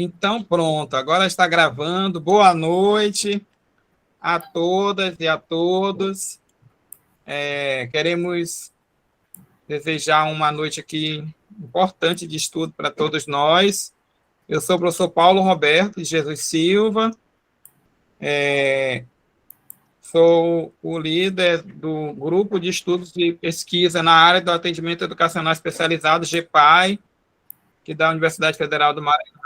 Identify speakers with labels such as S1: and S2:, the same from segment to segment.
S1: Então, pronto, agora está gravando. Boa noite a todas e a todos. Queremos desejar uma noite aqui importante de estudo para todos nós. Eu sou o professor Paulo Roberto de Jesus Silva, sou o líder do Grupo de Estudos e Pesquisa na área do Atendimento Educacional Especializado, GEPAI, que da Universidade Federal do Maranhão.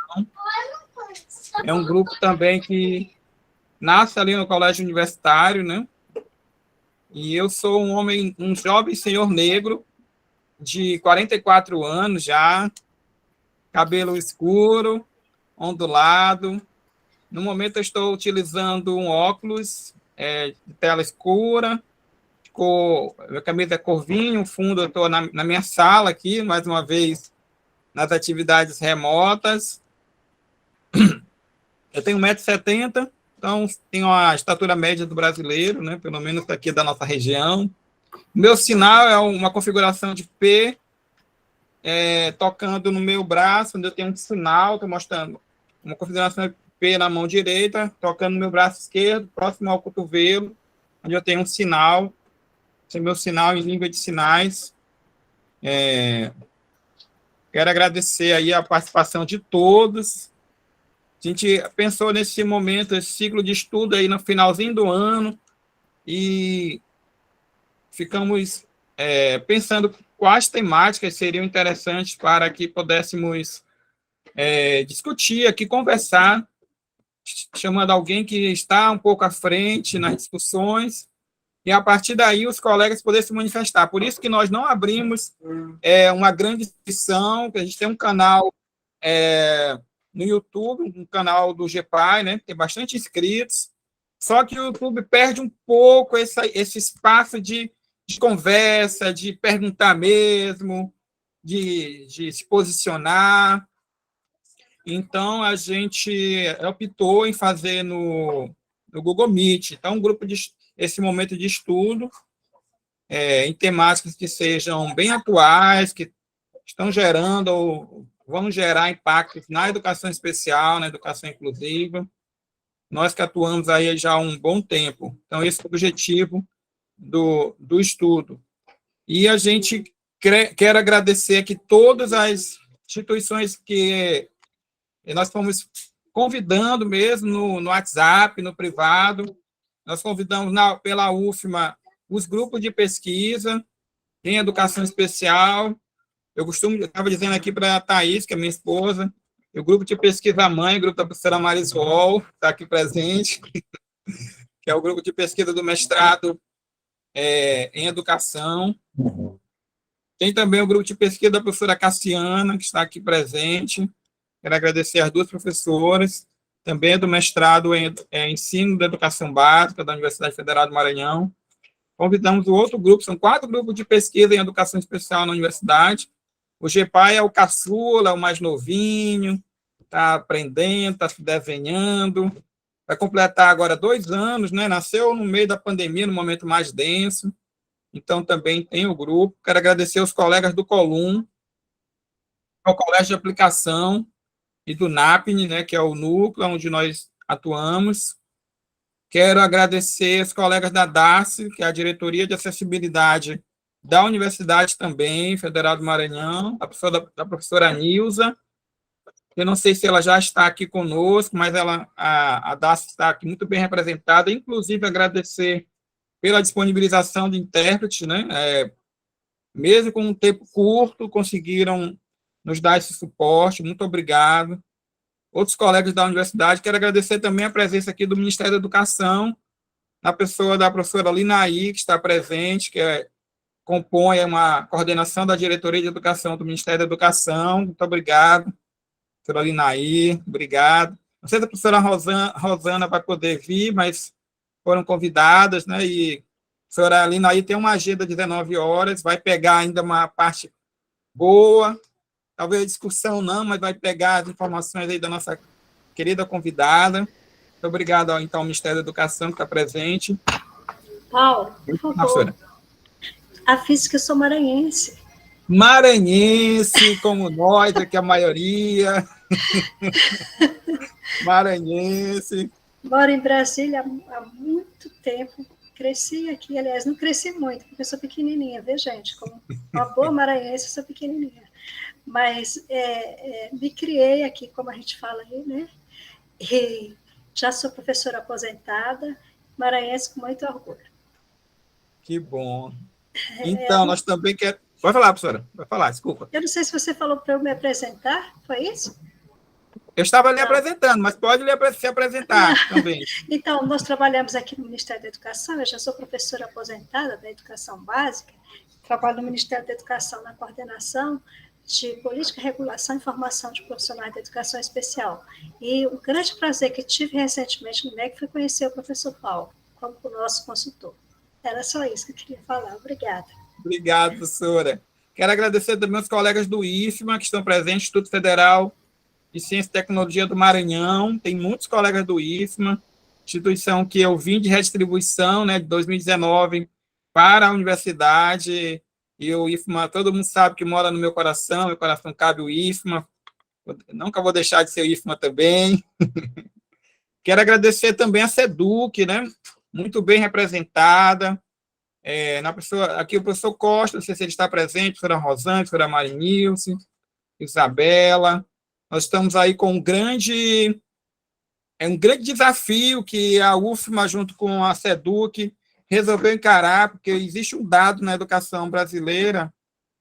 S1: É um grupo também que nasce ali no colégio universitário, né? E eu sou um jovem senhor negro de 44 anos já, cabelo escuro, ondulado. No momento eu estou utilizando um óculos de tela escura, minha camisa é cor vinho, o fundo eu estou na minha sala aqui, mais uma vez, nas atividades remotas. Eu tenho 1,70 m, então tenho a estatura média do brasileiro, né, pelo menos aqui da nossa região. Meu sinal é uma configuração de P, tocando no meu braço, onde eu tenho um sinal, estou mostrando uma configuração de P na mão direita, tocando no meu braço esquerdo, próximo ao cotovelo, onde eu tenho um sinal, esse é meu sinal em língua de sinais. Quero agradecer aí a participação de todos. A gente pensou nesse momento, esse ciclo de estudo aí no finalzinho do ano, e ficamos pensando quais temáticas seriam interessantes para que pudéssemos discutir aqui, conversar, chamando alguém que está um pouco à frente nas discussões, e a partir daí os colegas poderem se manifestar. Por isso que nós não abrimos uma grande discussão, que a gente tem um canal no YouTube, um canal do GEPAI, né, tem bastante inscritos, só que o YouTube perde um pouco esse espaço de conversa, de perguntar mesmo, de se posicionar. Então, a gente optou em fazer no Google Meet. Então, esse momento de estudo, em temáticas que sejam bem atuais, que estão gerando ou vão gerar impactos na educação especial, na educação inclusiva. Nós que atuamos aí já há um bom tempo. Então, esse é o objetivo do estudo. E a gente quer agradecer aqui todas as instituições que nós fomos convidando mesmo no WhatsApp, no privado. Nós convidamos pela UFMA os grupos de pesquisa em educação especial. Eu estava dizendo aqui para a Thaís, que é minha esposa, o grupo de pesquisa mãe, o grupo da professora Marisol, está aqui presente, que é o grupo de pesquisa do mestrado em educação. Tem também o grupo de pesquisa da professora Cassiana, que está aqui presente. Quero agradecer às duas professoras, também do mestrado em ensino da educação básica da Universidade Federal do Maranhão. Convidamos o outro grupo, são 4 grupos de pesquisa em educação especial na universidade. O GEPAI é o caçula, é o mais novinho, está aprendendo, está se desenhando. Vai completar agora 2 anos, né? Nasceu no meio da pandemia, no momento mais denso. Então, também tem o grupo. Quero agradecer aos colegas do Colum, ao Colégio de Aplicação, e do NAPNE, né, que é o núcleo onde nós atuamos. Quero agradecer os colegas da DARCE, que é a Diretoria de Acessibilidade da Universidade também, Federal do Maranhão, a professora Nilza. Eu não sei se ela já está aqui conosco, mas a DARCE está aqui muito bem representada. Inclusive, agradecer pela disponibilização de intérprete, né? Mesmo com um tempo curto, conseguiram nos dar esse suporte. Muito obrigado. Outros colegas da universidade, quero agradecer também a presença aqui do Ministério da Educação, na pessoa da professora Linaí, que está presente, que compõe uma coordenação da Diretoria de Educação do Ministério da Educação. Muito obrigado, professora Linaí, obrigado. Não sei se a professora Rosana vai poder vir, mas foram convidadas, né? E a professora Linaí tem uma agenda de 19 horas, vai pegar ainda uma parte boa, talvez a discussão não, mas vai pegar as informações aí da nossa querida convidada. Muito obrigado, então, ao Ministério da Educação, que está presente.
S2: Paulo, por favor. A física, eu sou maranhense.
S1: maranhense, como nós, aqui a maioria. Maranhense.
S2: Moro em Brasília há muito tempo. Cresci aqui, aliás, não cresci muito, porque eu sou pequenininha, viu, gente? Como uma boa maranhense, eu sou pequenininha. Mas me criei aqui, como a gente fala aí, né? E já sou professora aposentada, maranhense com muito orgulho.
S1: Que bom. Então, nós também queremos... Pode falar, professora. Vai falar, desculpa.
S2: Eu não sei se você falou para eu me apresentar, foi isso?
S1: Eu estava lhe apresentando, mas pode se apresentar também.
S2: Então, nós trabalhamos aqui no Ministério da Educação, eu já sou professora aposentada da Educação Básica, trabalho no Ministério da Educação na coordenação de política, regulação e formação de profissionais da educação especial. E o grande prazer que tive recentemente no MEC foi conhecer o professor Paulo, como o nosso consultor. Era só isso que eu queria falar. Obrigada.
S1: Obrigado, professora. Quero agradecer também aos colegas do IFMA, que estão presentes, Instituto Federal de Ciência e Tecnologia do Maranhão. Tem muitos colegas do IFMA, instituição que eu vim de redistribuição, né, de 2019 para a universidade, e o IFMA, todo mundo sabe que mora no meu coração cabe o IFMA, nunca vou deixar de ser o IFMA também. Quero agradecer também a SEDUC, né, muito bem representada, aqui o professor Costa, não sei se ele está presente, a professora Rosane, a professora Marinilce, Isabela. Nós estamos aí com um grande desafio que a UFMA, junto com a SEDUC, resolveu encarar, porque existe um dado na educação brasileira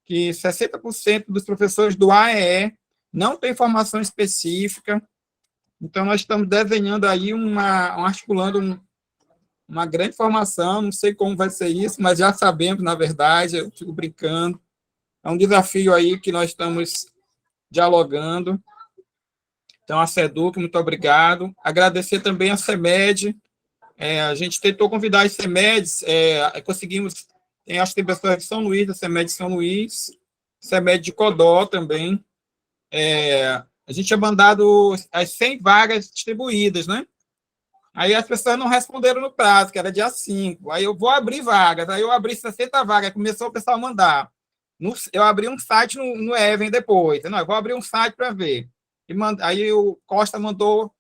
S1: que 60% dos professores do AEE não têm formação específica. Então, nós estamos desenhando aí articulando uma grande formação, não sei como vai ser isso, mas já sabemos, na verdade, eu fico brincando. É um desafio aí que nós estamos dialogando. Então, a SEDUC, muito obrigado. Agradecer também a CEMED. A gente tentou convidar as CEMEDs, conseguimos, acho que tem pessoas de São Luís, da CEMED de São Luís, CEMED de Codó também. A gente tinha mandado as 100 vagas distribuídas, né? Aí as pessoas não responderam no prazo, que era dia 5. Aí eu vou abrir vagas. Aí eu abri 60 vagas, começou o pessoal a mandar. Eu abri um site no Even depois. Não, eu vou abrir um site para ver. Aí o Costa mandou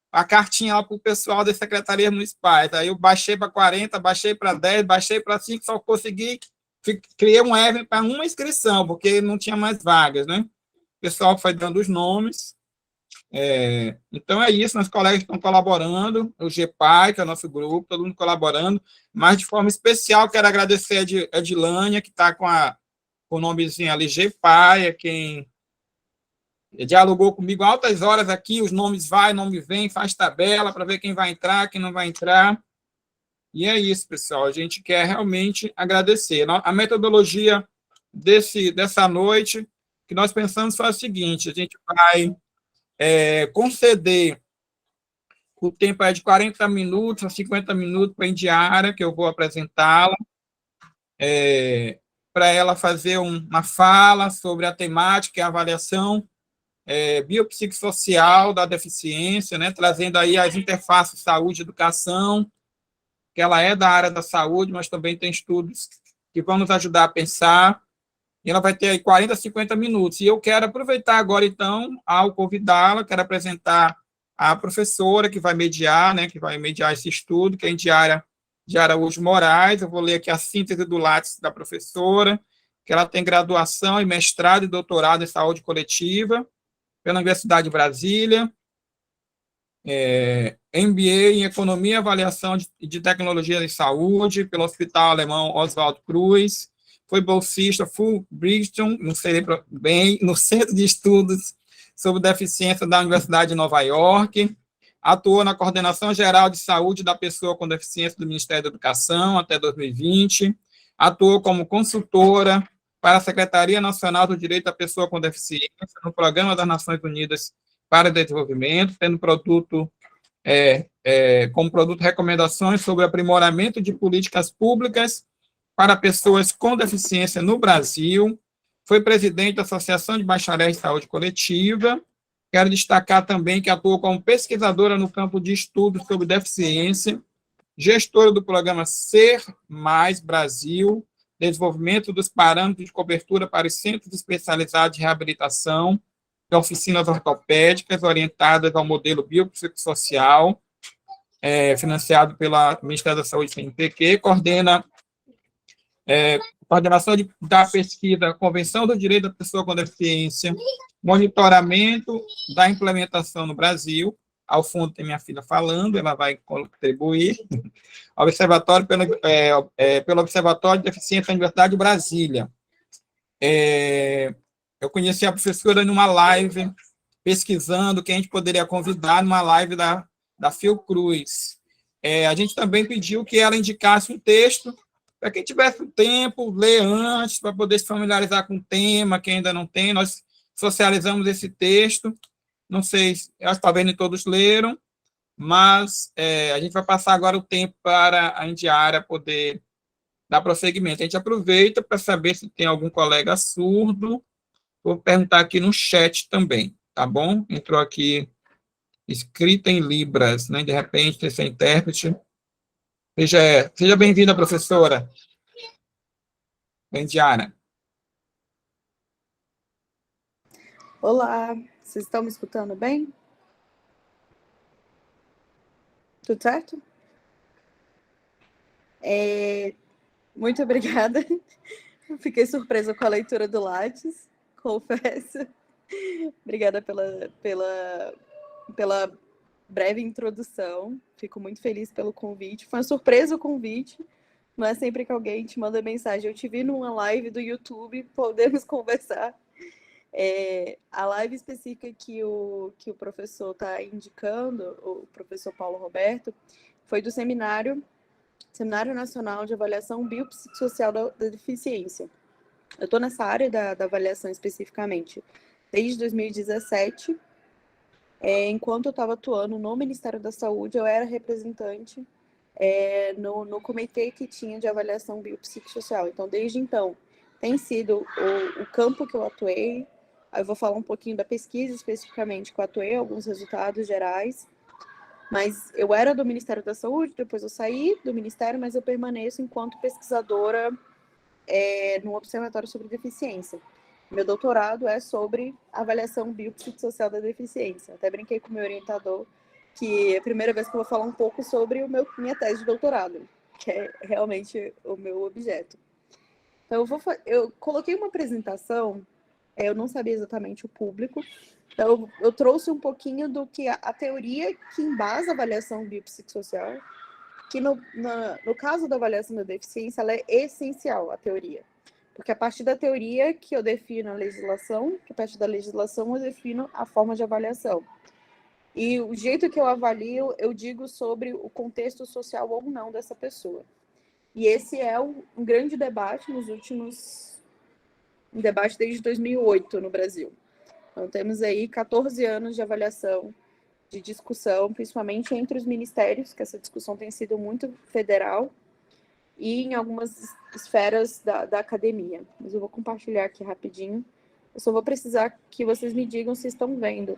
S1: a cartinha lá para o pessoal das secretarias municipais. Aí eu baixei para 40, baixei para 10, baixei para 5, só consegui, criei um Even para uma inscrição, porque não tinha mais vagas, né? O pessoal foi dando os nomes. Então é isso, nossos colegas estão colaborando, o GPAI, que é o nosso grupo, todo mundo colaborando, mas de forma especial quero agradecer a Edilânia, que está com o nomezinho ali, GPAI, quem dialogou comigo altas horas aqui, os nomes vai, nome vem, faz tabela para ver quem vai entrar, quem não vai entrar. E é isso, pessoal, a gente quer realmente agradecer. A metodologia dessa noite, que nós pensamos foi a seguinte: a gente vai conceder o tempo de 40 minutos a 50 minutos para a Indiara, que eu vou apresentá-la, para ela fazer uma fala sobre a temática e a avaliação biopsicossocial da deficiência, né, trazendo aí as interfaces saúde e educação, que ela é da área da saúde, mas também tem estudos que vão nos ajudar a pensar, e ela vai ter aí 40, 50 minutos. E eu quero aproveitar agora, então, ao convidá-la, quero apresentar a professora que vai mediar, né, que vai mediar esse estudo, que é a Indiara de Araújo Moraes. Eu vou ler aqui a síntese do látice da professora, que ela tem graduação e mestrado e doutorado em saúde coletiva pela Universidade de Brasília, MBA em Economia e Avaliação de Tecnologia de Saúde pelo Hospital Alemão Oswaldo Cruz, foi bolsista Fulbright, não sei bem, no Centro de Estudos sobre Deficiência da Universidade de Nova York, atuou na Coordenação Geral de Saúde da Pessoa com Deficiência do Ministério da Educação até 2020, atuou como consultora para a Secretaria Nacional do Direito da Pessoa com Deficiência no Programa das Nações Unidas para o Desenvolvimento, tendo como produto recomendações sobre aprimoramento de políticas públicas para pessoas com deficiência no Brasil, foi presidente da Associação de Bacharéis de Saúde Coletiva. Quero destacar também que atuou como pesquisadora no campo de estudos sobre deficiência, gestora do programa Ser Mais Brasil, desenvolvimento dos parâmetros de cobertura para os centros especializados de reabilitação e oficinas ortopédicas orientadas ao modelo biopsicossocial, financiado pelo Ministério da Saúde, CNPq, coordenação da pesquisa, Convenção do Direito da Pessoa com Deficiência, monitoramento da implementação no Brasil. Ao fundo tem minha filha falando, ela vai contribuir. Observatório pelo Observatório de Deficiência da Universidade de Brasília. Eu conheci a professora numa live, pesquisando quem a gente poderia convidar numa live da Fiocruz. A gente também pediu que ela indicasse um texto para quem tivesse o tempo, ler antes, para poder se familiarizar com o tema, quem ainda não tem. Nós socializamos esse texto, não sei, acho que talvez nem todos leram, mas a gente vai passar agora o tempo para a Indiara poder dar prosseguimento. A gente aproveita para saber se tem algum colega surdo. Vou perguntar aqui no chat também, tá bom? Entrou aqui escrita em Libras, né? De repente, esse intérprete. Seja bem-vinda, professora Indiara.
S3: Olá, vocês estão me escutando bem? Tudo certo? Muito obrigada. Fiquei surpresa com a leitura do Lattes, confesso. Obrigada pela breve introdução. Fico muito feliz pelo convite. Foi uma surpresa o convite. Não é sempre que alguém te manda mensagem. Eu te vi numa live do YouTube, podemos conversar. A live específica que o professor está indicando, o professor Paulo Roberto, foi do Seminário Nacional de Avaliação Biopsicossocial da Deficiência. Eu estou nessa área da avaliação especificamente desde 2017. Enquanto eu estava atuando no Ministério da Saúde, eu era representante no comitê que tinha de avaliação biopsicossocial. Então, desde então, tem sido o campo que eu atuei. Eu vou falar um pouquinho da pesquisa especificamente que eu atuei, alguns resultados gerais. Mas eu era do Ministério da Saúde, depois eu saí do Ministério, mas eu permaneço enquanto pesquisadora no Observatório sobre Deficiência. Meu doutorado é sobre avaliação biopsicossocial da deficiência. Até brinquei com o meu orientador que é a primeira vez que eu vou falar um pouco sobre minha tese de doutorado, que é realmente o meu objeto. Então, eu coloquei uma apresentação, eu não sabia exatamente o público, então eu trouxe um pouquinho do que a teoria que embasa a avaliação biopsicossocial, que no caso da avaliação da deficiência, ela é essencial, a teoria. Porque a partir da teoria que eu defino a legislação, que a partir da legislação eu defino a forma de avaliação. E o jeito que eu avalio, eu digo sobre o contexto social ou não dessa pessoa. E esse é um grande debate um debate desde 2008 no Brasil. Então, temos aí 14 anos de avaliação, de discussão, principalmente entre os ministérios, que essa discussão tem sido muito federal, e em algumas esferas da academia. Mas eu vou compartilhar aqui rapidinho. Eu só vou precisar que vocês me digam se estão vendo.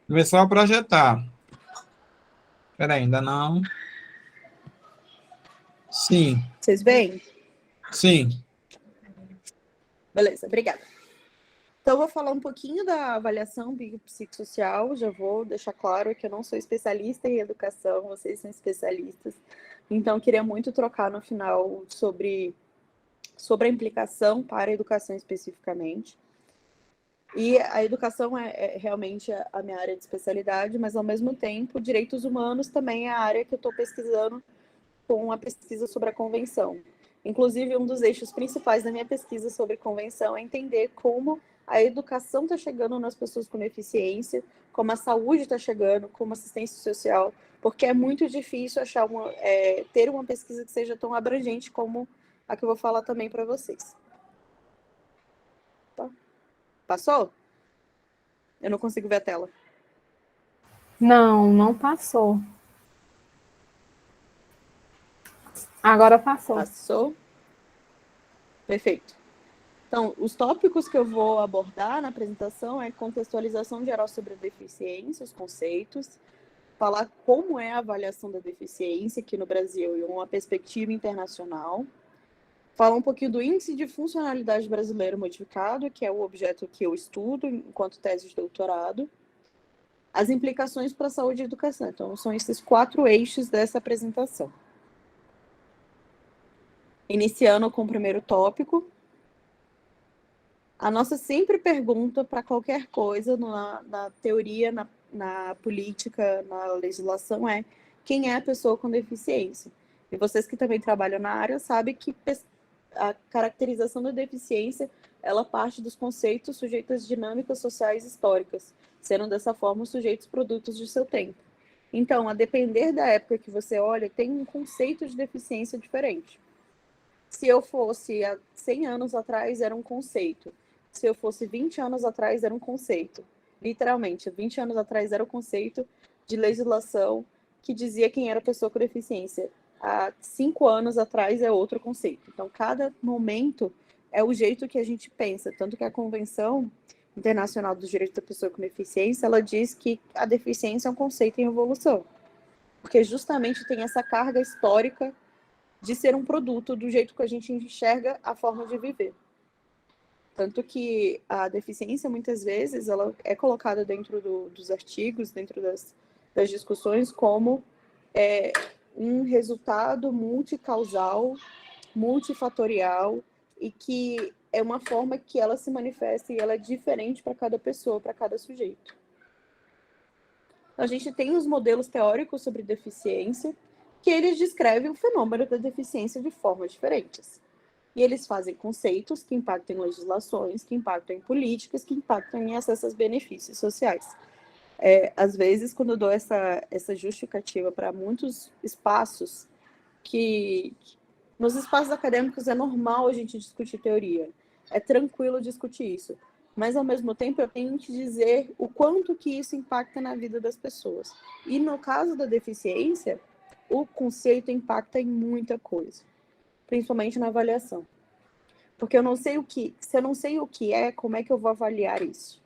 S1: Começou a projetar. Espera aí, ainda não. Sim.
S3: Vocês veem?
S1: Sim.
S3: Beleza, obrigada. Então, eu vou falar um pouquinho da avaliação biopsicossocial. Já vou deixar claro que eu não sou especialista em educação, vocês são especialistas. Então, queria muito trocar no final sobre a implicação para a educação especificamente. E a educação é realmente a minha área de especialidade, mas, ao mesmo tempo, direitos humanos também é a área que eu estou pesquisando com a pesquisa sobre a convenção. Inclusive, um dos eixos principais da minha pesquisa sobre convenção é entender como a educação está chegando nas pessoas com deficiência, como a saúde está chegando, como a assistência social, porque é muito difícil ter uma pesquisa que seja tão abrangente como a que eu vou falar também para vocês. Tá? Passou? Eu não consigo ver a tela.
S4: Não passou. Agora passou.
S3: Passou? Perfeito. Então, os tópicos que eu vou abordar na apresentação é contextualização geral sobre a deficiência, os conceitos, falar como é a avaliação da deficiência aqui no Brasil e uma perspectiva internacional. Falar um pouquinho do Índice de Funcionalidade Brasileiro Modificado, que é o objeto que eu estudo enquanto tese de doutorado. As implicações para a saúde e educação. Então, são esses 4 eixos dessa apresentação. Iniciando com o primeiro tópico. A nossa sempre pergunta para qualquer coisa na teoria, na política, na legislação é: quem é a pessoa com deficiência? E vocês que também trabalham na área sabem que a caracterização da deficiência, ela parte dos conceitos sujeitos às dinâmicas sociais históricas, sendo dessa forma os sujeitos produtos de seu tempo. Então, a depender da época que você olha, tem um conceito de deficiência diferente. Se eu fosse há 100 anos atrás, era um conceito. Se eu fosse 20 anos atrás, era um conceito. Literalmente, 20 anos atrás era o conceito de legislação que dizia quem era a pessoa com deficiência. Há 5 anos atrás é outro conceito. Então, cada momento é o jeito que a gente pensa. Tanto que a Convenção Internacional dos Direitos da Pessoa com Deficiência, ela diz que a deficiência é um conceito em evolução. Porque justamente tem essa carga histórica de ser um produto do jeito que a gente enxerga a forma de viver. Tanto que a deficiência, muitas vezes, ela é colocada dentro dos artigos, dentro das discussões, como um resultado multicausal, multifatorial, e que é uma forma que ela se manifesta e ela é diferente para cada pessoa, para cada sujeito. A gente tem os modelos teóricos sobre deficiência, que eles descrevem o fenômeno da deficiência de formas diferentes. E eles fazem conceitos que impactam em legislações, que impactam em políticas, que impactam em acesso aos benefícios sociais. Às vezes, quando eu dou essa justificativa para muitos espaços, que nos espaços acadêmicos é normal a gente discutir teoria, é tranquilo discutir isso, mas ao mesmo tempo eu tenho que dizer o quanto que isso impacta na vida das pessoas. E no caso da deficiência, o conceito impacta em muita coisa, principalmente na avaliação. Porque se eu não sei o que é, como é que eu vou avaliar isso?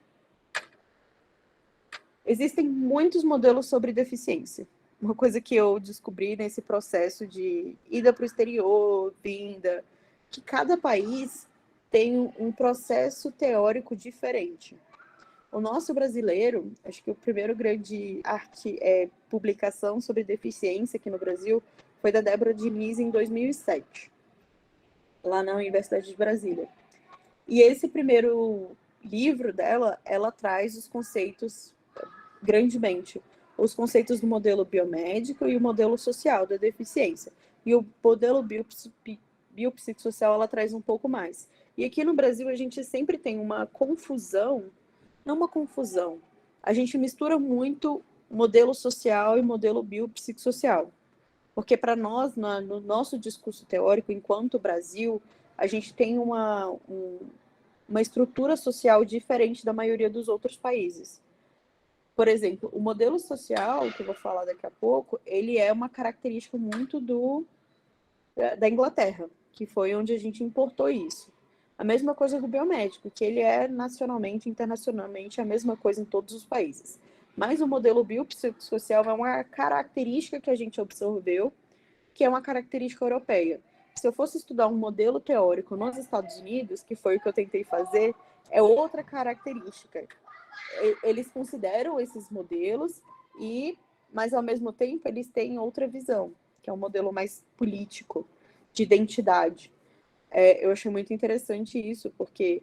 S3: Existem muitos modelos sobre deficiência. Uma coisa que eu descobri nesse processo de ida para o exterior, vinda, que cada país tem um processo teórico diferente. O nosso brasileiro, acho que o primeiro grande publicação sobre deficiência aqui no Brasil foi da Débora Diniz em 2007, lá na Universidade de Brasília. E esse primeiro livro dela, ela traz os conceitos grandemente, os conceitos do modelo biomédico e o modelo social da deficiência. E o modelo biopsicossocial, ela traz um pouco mais. E aqui no Brasil, a gente sempre tem uma confusão, não uma confusão, a gente mistura muito modelo social e modelo biopsicossocial. Porque para nós, no nosso discurso teórico, enquanto Brasil, a gente tem uma estrutura social diferente da maioria dos outros países. Por exemplo, o modelo social, que eu vou falar daqui a pouco, ele é uma característica muito da Inglaterra, que foi onde a gente importou isso. A mesma coisa do biomédico, que ele é nacionalmente, internacionalmente, a mesma coisa em todos os países. Mas o modelo biopsicossocial é uma característica que a gente absorveu, que é uma característica europeia. Se eu fosse estudar um modelo teórico nos Estados Unidos, que foi o que eu tentei fazer, é outra característica. Eles consideram esses modelos, mas ao mesmo tempo eles têm outra visão, que é um modelo mais político, de identidade. Eu achei muito interessante isso, porque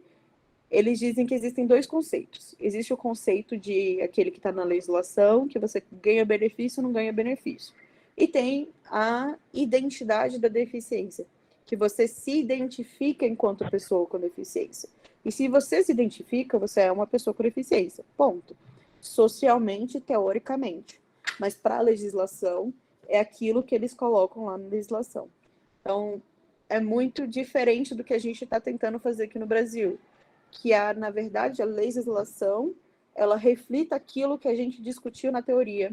S3: eles dizem que existem 2 conceitos. Existe o conceito de aquele que está na legislação, que você ganha benefício ou não ganha benefício. E tem a identidade da deficiência, que você se identifica enquanto pessoa com deficiência. E se você se identifica, você é uma pessoa com deficiência. Ponto. Socialmente, teoricamente. Mas para a legislação, é aquilo que eles colocam lá na legislação. Então, é muito diferente do que a gente está tentando fazer aqui no Brasil. Que, na verdade, a legislação, ela reflita aquilo que a gente discutiu na teoria,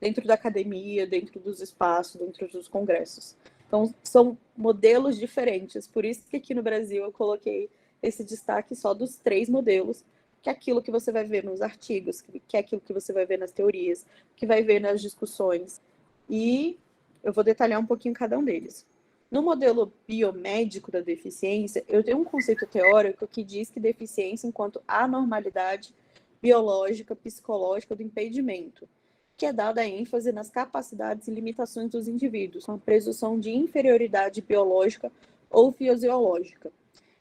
S3: dentro da academia, dentro dos espaços, dentro dos congressos. Então, são modelos diferentes. Por isso que aqui no Brasil eu coloquei esse destaque só dos 3 modelos, que que é aquilo que você vai ver nos artigos, que é aquilo que você vai ver nas teorias, que vai ver nas discussões. E eu vou detalhar um pouquinho cada um deles. No modelo biomédico da deficiência, eu tenho um conceito teórico que diz que deficiência enquanto anormalidade biológica, psicológica do impedimento, que é dada ênfase nas capacidades e limitações dos indivíduos, com a presunção de inferioridade biológica ou fisiológica.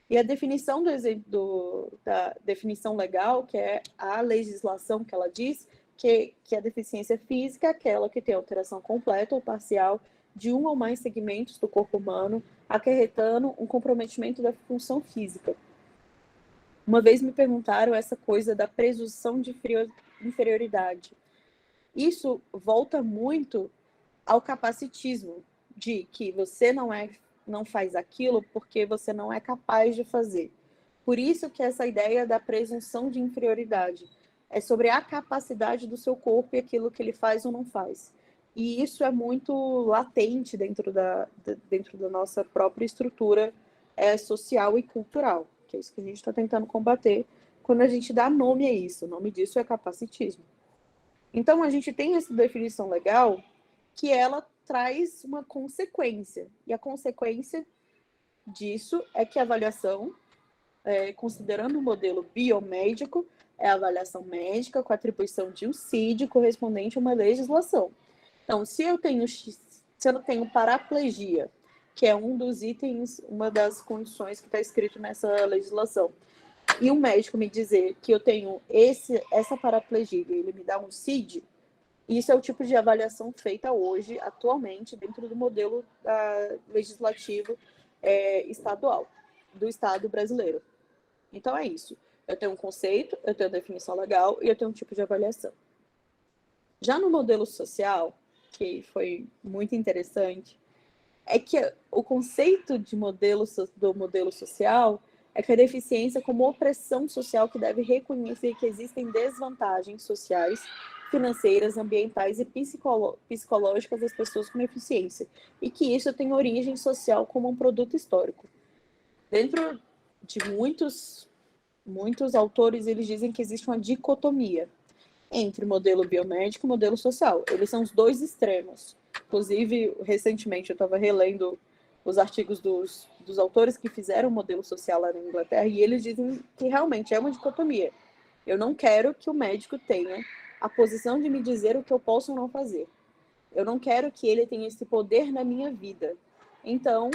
S3: E a definição da definição legal, que é a legislação que ela diz, que a deficiência física é aquela que tem alteração completa ou parcial de um ou mais segmentos do corpo humano, acarretando um comprometimento da função física. Uma vez me perguntaram essa coisa da presunção de inferioridade. Isso volta muito ao capacitismo, de que você não faz aquilo porque você não é capaz de fazer. Por isso que essa ideia da presunção de inferioridade é sobre a capacidade do seu corpo e aquilo que ele faz ou não faz. E isso é muito latente dentro da nossa própria estrutura social e cultural, que é isso que a gente está tentando combater quando a gente dá nome a isso. O nome disso é capacitismo. Então, a gente tem essa definição legal que ela traz uma consequência. E a consequência disso é que a avaliação, considerando o modelo biomédico, é a avaliação médica com atribuição de um CID correspondente a uma legislação. Então, se eu tenho paraplegia, que é um dos itens, uma das condições que está escrito nessa legislação, e um médico me dizer que eu tenho essa paraplegia e ele me dá um CID, isso é o tipo de avaliação feita hoje, atualmente, dentro do modelo legislativo estadual, do Estado brasileiro. Então, é isso. Eu tenho um conceito, eu tenho a definição legal e eu tenho um tipo de avaliação. Já no modelo social, que foi muito interessante, é que o conceito do modelo social é que a deficiência como opressão social que deve reconhecer que existem desvantagens sociais, financeiras, ambientais e psicológicas das pessoas com deficiência, e que isso tem origem social como um produto histórico. Dentro de muitos autores, eles dizem que existe uma dicotomia entre modelo biomédico e modelo social. Eles são os dois extremos. Inclusive, recentemente, eu estava relendo os artigos dos autores que fizeram o modelo social lá na Inglaterra, e eles dizem que realmente é uma dicotomia. Eu não quero que o médico tenha a posição de me dizer o que eu posso ou não fazer. Eu não quero que ele tenha esse poder na minha vida. Então,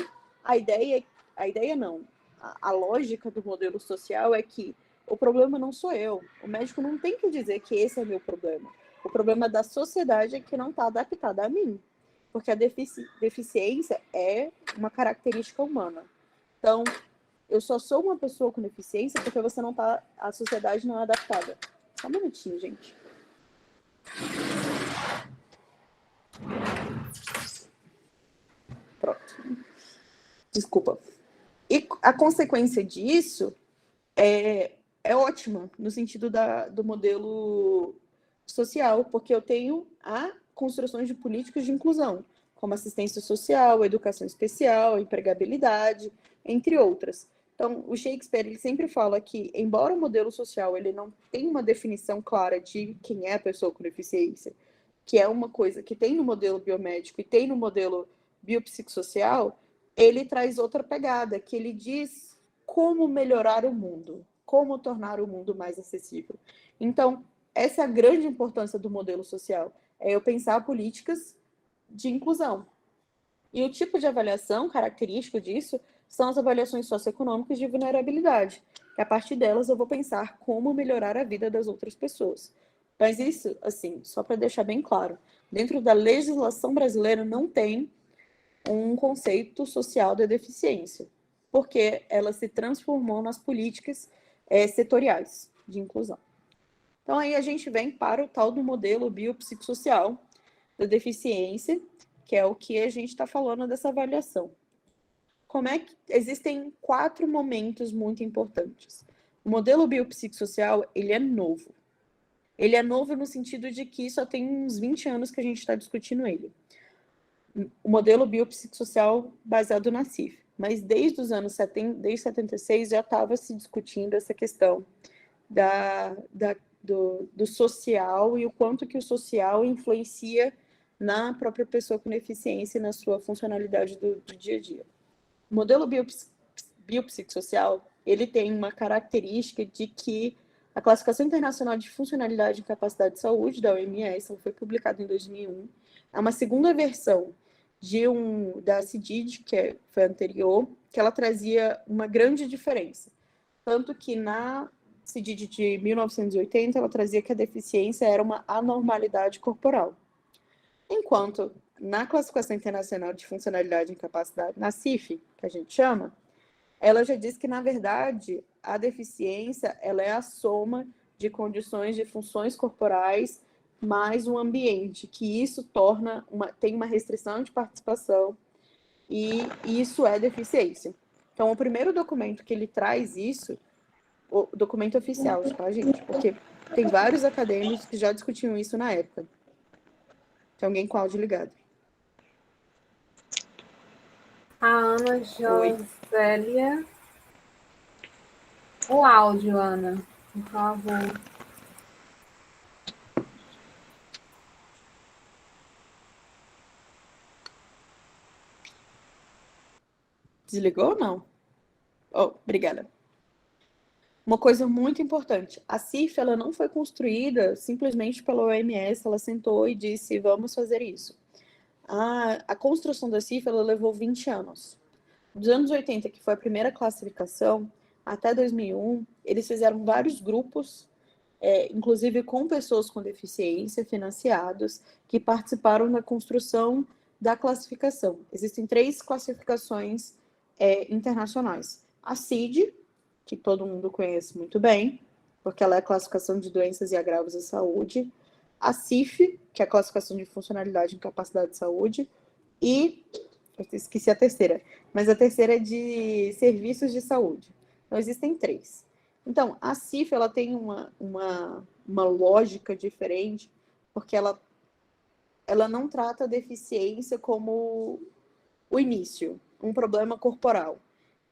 S3: a lógica do modelo social é que o problema não sou eu. O médico não tem que dizer que esse é meu problema. O problema da sociedade é que não está adaptada a mim. Porque a deficiência é uma característica humana. Então, eu só sou uma pessoa com deficiência porque a sociedade não é adaptada. Só um minutinho, gente. Pronto. Desculpa. E a consequência disso é ótima, no sentido do modelo social, porque eu tenho construções de políticas de inclusão, como assistência social, educação especial, empregabilidade, entre outras. Então, o Shakespeare ele sempre fala que, embora o modelo social ele não tenha uma definição clara de quem é a pessoa com deficiência, que é uma coisa que tem no modelo biomédico e tem no modelo biopsicossocial, ele traz outra pegada, que ele diz como melhorar o mundo, como tornar o mundo mais acessível. Então, essa é a grande importância do modelo social, é eu pensar políticas de inclusão. E o tipo de avaliação característico disso são as avaliações socioeconômicas de vulnerabilidade, que a partir delas eu vou pensar como melhorar a vida das outras pessoas. Mas isso, assim, só para deixar bem claro, dentro da legislação brasileira não tem um conceito social da deficiência, porque ela se transformou nas políticas setoriais de inclusão. Então, aí a gente vem para o tal do modelo biopsicossocial da deficiência, que é o que a gente está falando dessa avaliação. Existem 4 momentos muito importantes. O modelo biopsicossocial, ele é novo. Ele é novo no sentido de que só tem uns 20 anos que a gente está discutindo ele. O modelo biopsicossocial baseado na CIF. Mas desde os anos 76 já estava se discutindo essa questão do social e o quanto que o social influencia na própria pessoa com deficiência e na sua funcionalidade do dia a dia. O modelo biopsicossocial, ele tem uma característica de que a Classificação Internacional de Funcionalidade e Capacidade de Saúde, da OMS, foi publicada em 2001, é uma segunda versão da CIDID, que foi anterior, que ela trazia uma grande diferença. Tanto que na CIDID de 1980, ela trazia que a deficiência era uma anormalidade corporal. Enquanto na Classificação Internacional de Funcionalidade e Incapacidade, na CIF, que a gente chama, ela já diz que, na verdade, a deficiência ela é a soma de condições de funções corporais mais um ambiente, que isso tem uma restrição de participação e isso é deficiência. Então, o primeiro documento que ele traz isso, o documento oficial, tá, gente? Porque tem vários acadêmicos que já discutiam isso na época. Tem alguém com áudio ligado.
S4: A Ana Josélia. O áudio, Ana, por favor.
S3: Desligou ou não? Oh, obrigada. Uma coisa muito importante, a CIF ela não foi construída simplesmente pela OMS, ela sentou e disse, vamos fazer isso. A construção da CIF ela levou 20 anos. Dos anos 80, que foi a primeira classificação, até 2001, eles fizeram vários grupos, inclusive com pessoas com deficiência, financiados, que participaram da construção da classificação. Existem 3 classificações internacionais. A CID, que todo mundo conhece muito bem, porque ela é a classificação de doenças e agravos à saúde. A CIF, que é a classificação de funcionalidade e incapacidade de saúde. E, eu esqueci a terceira, mas a terceira é de serviços de saúde. Então, existem 3. Então, a CIF, ela tem uma lógica diferente, porque ela não trata a deficiência como o início, um problema corporal.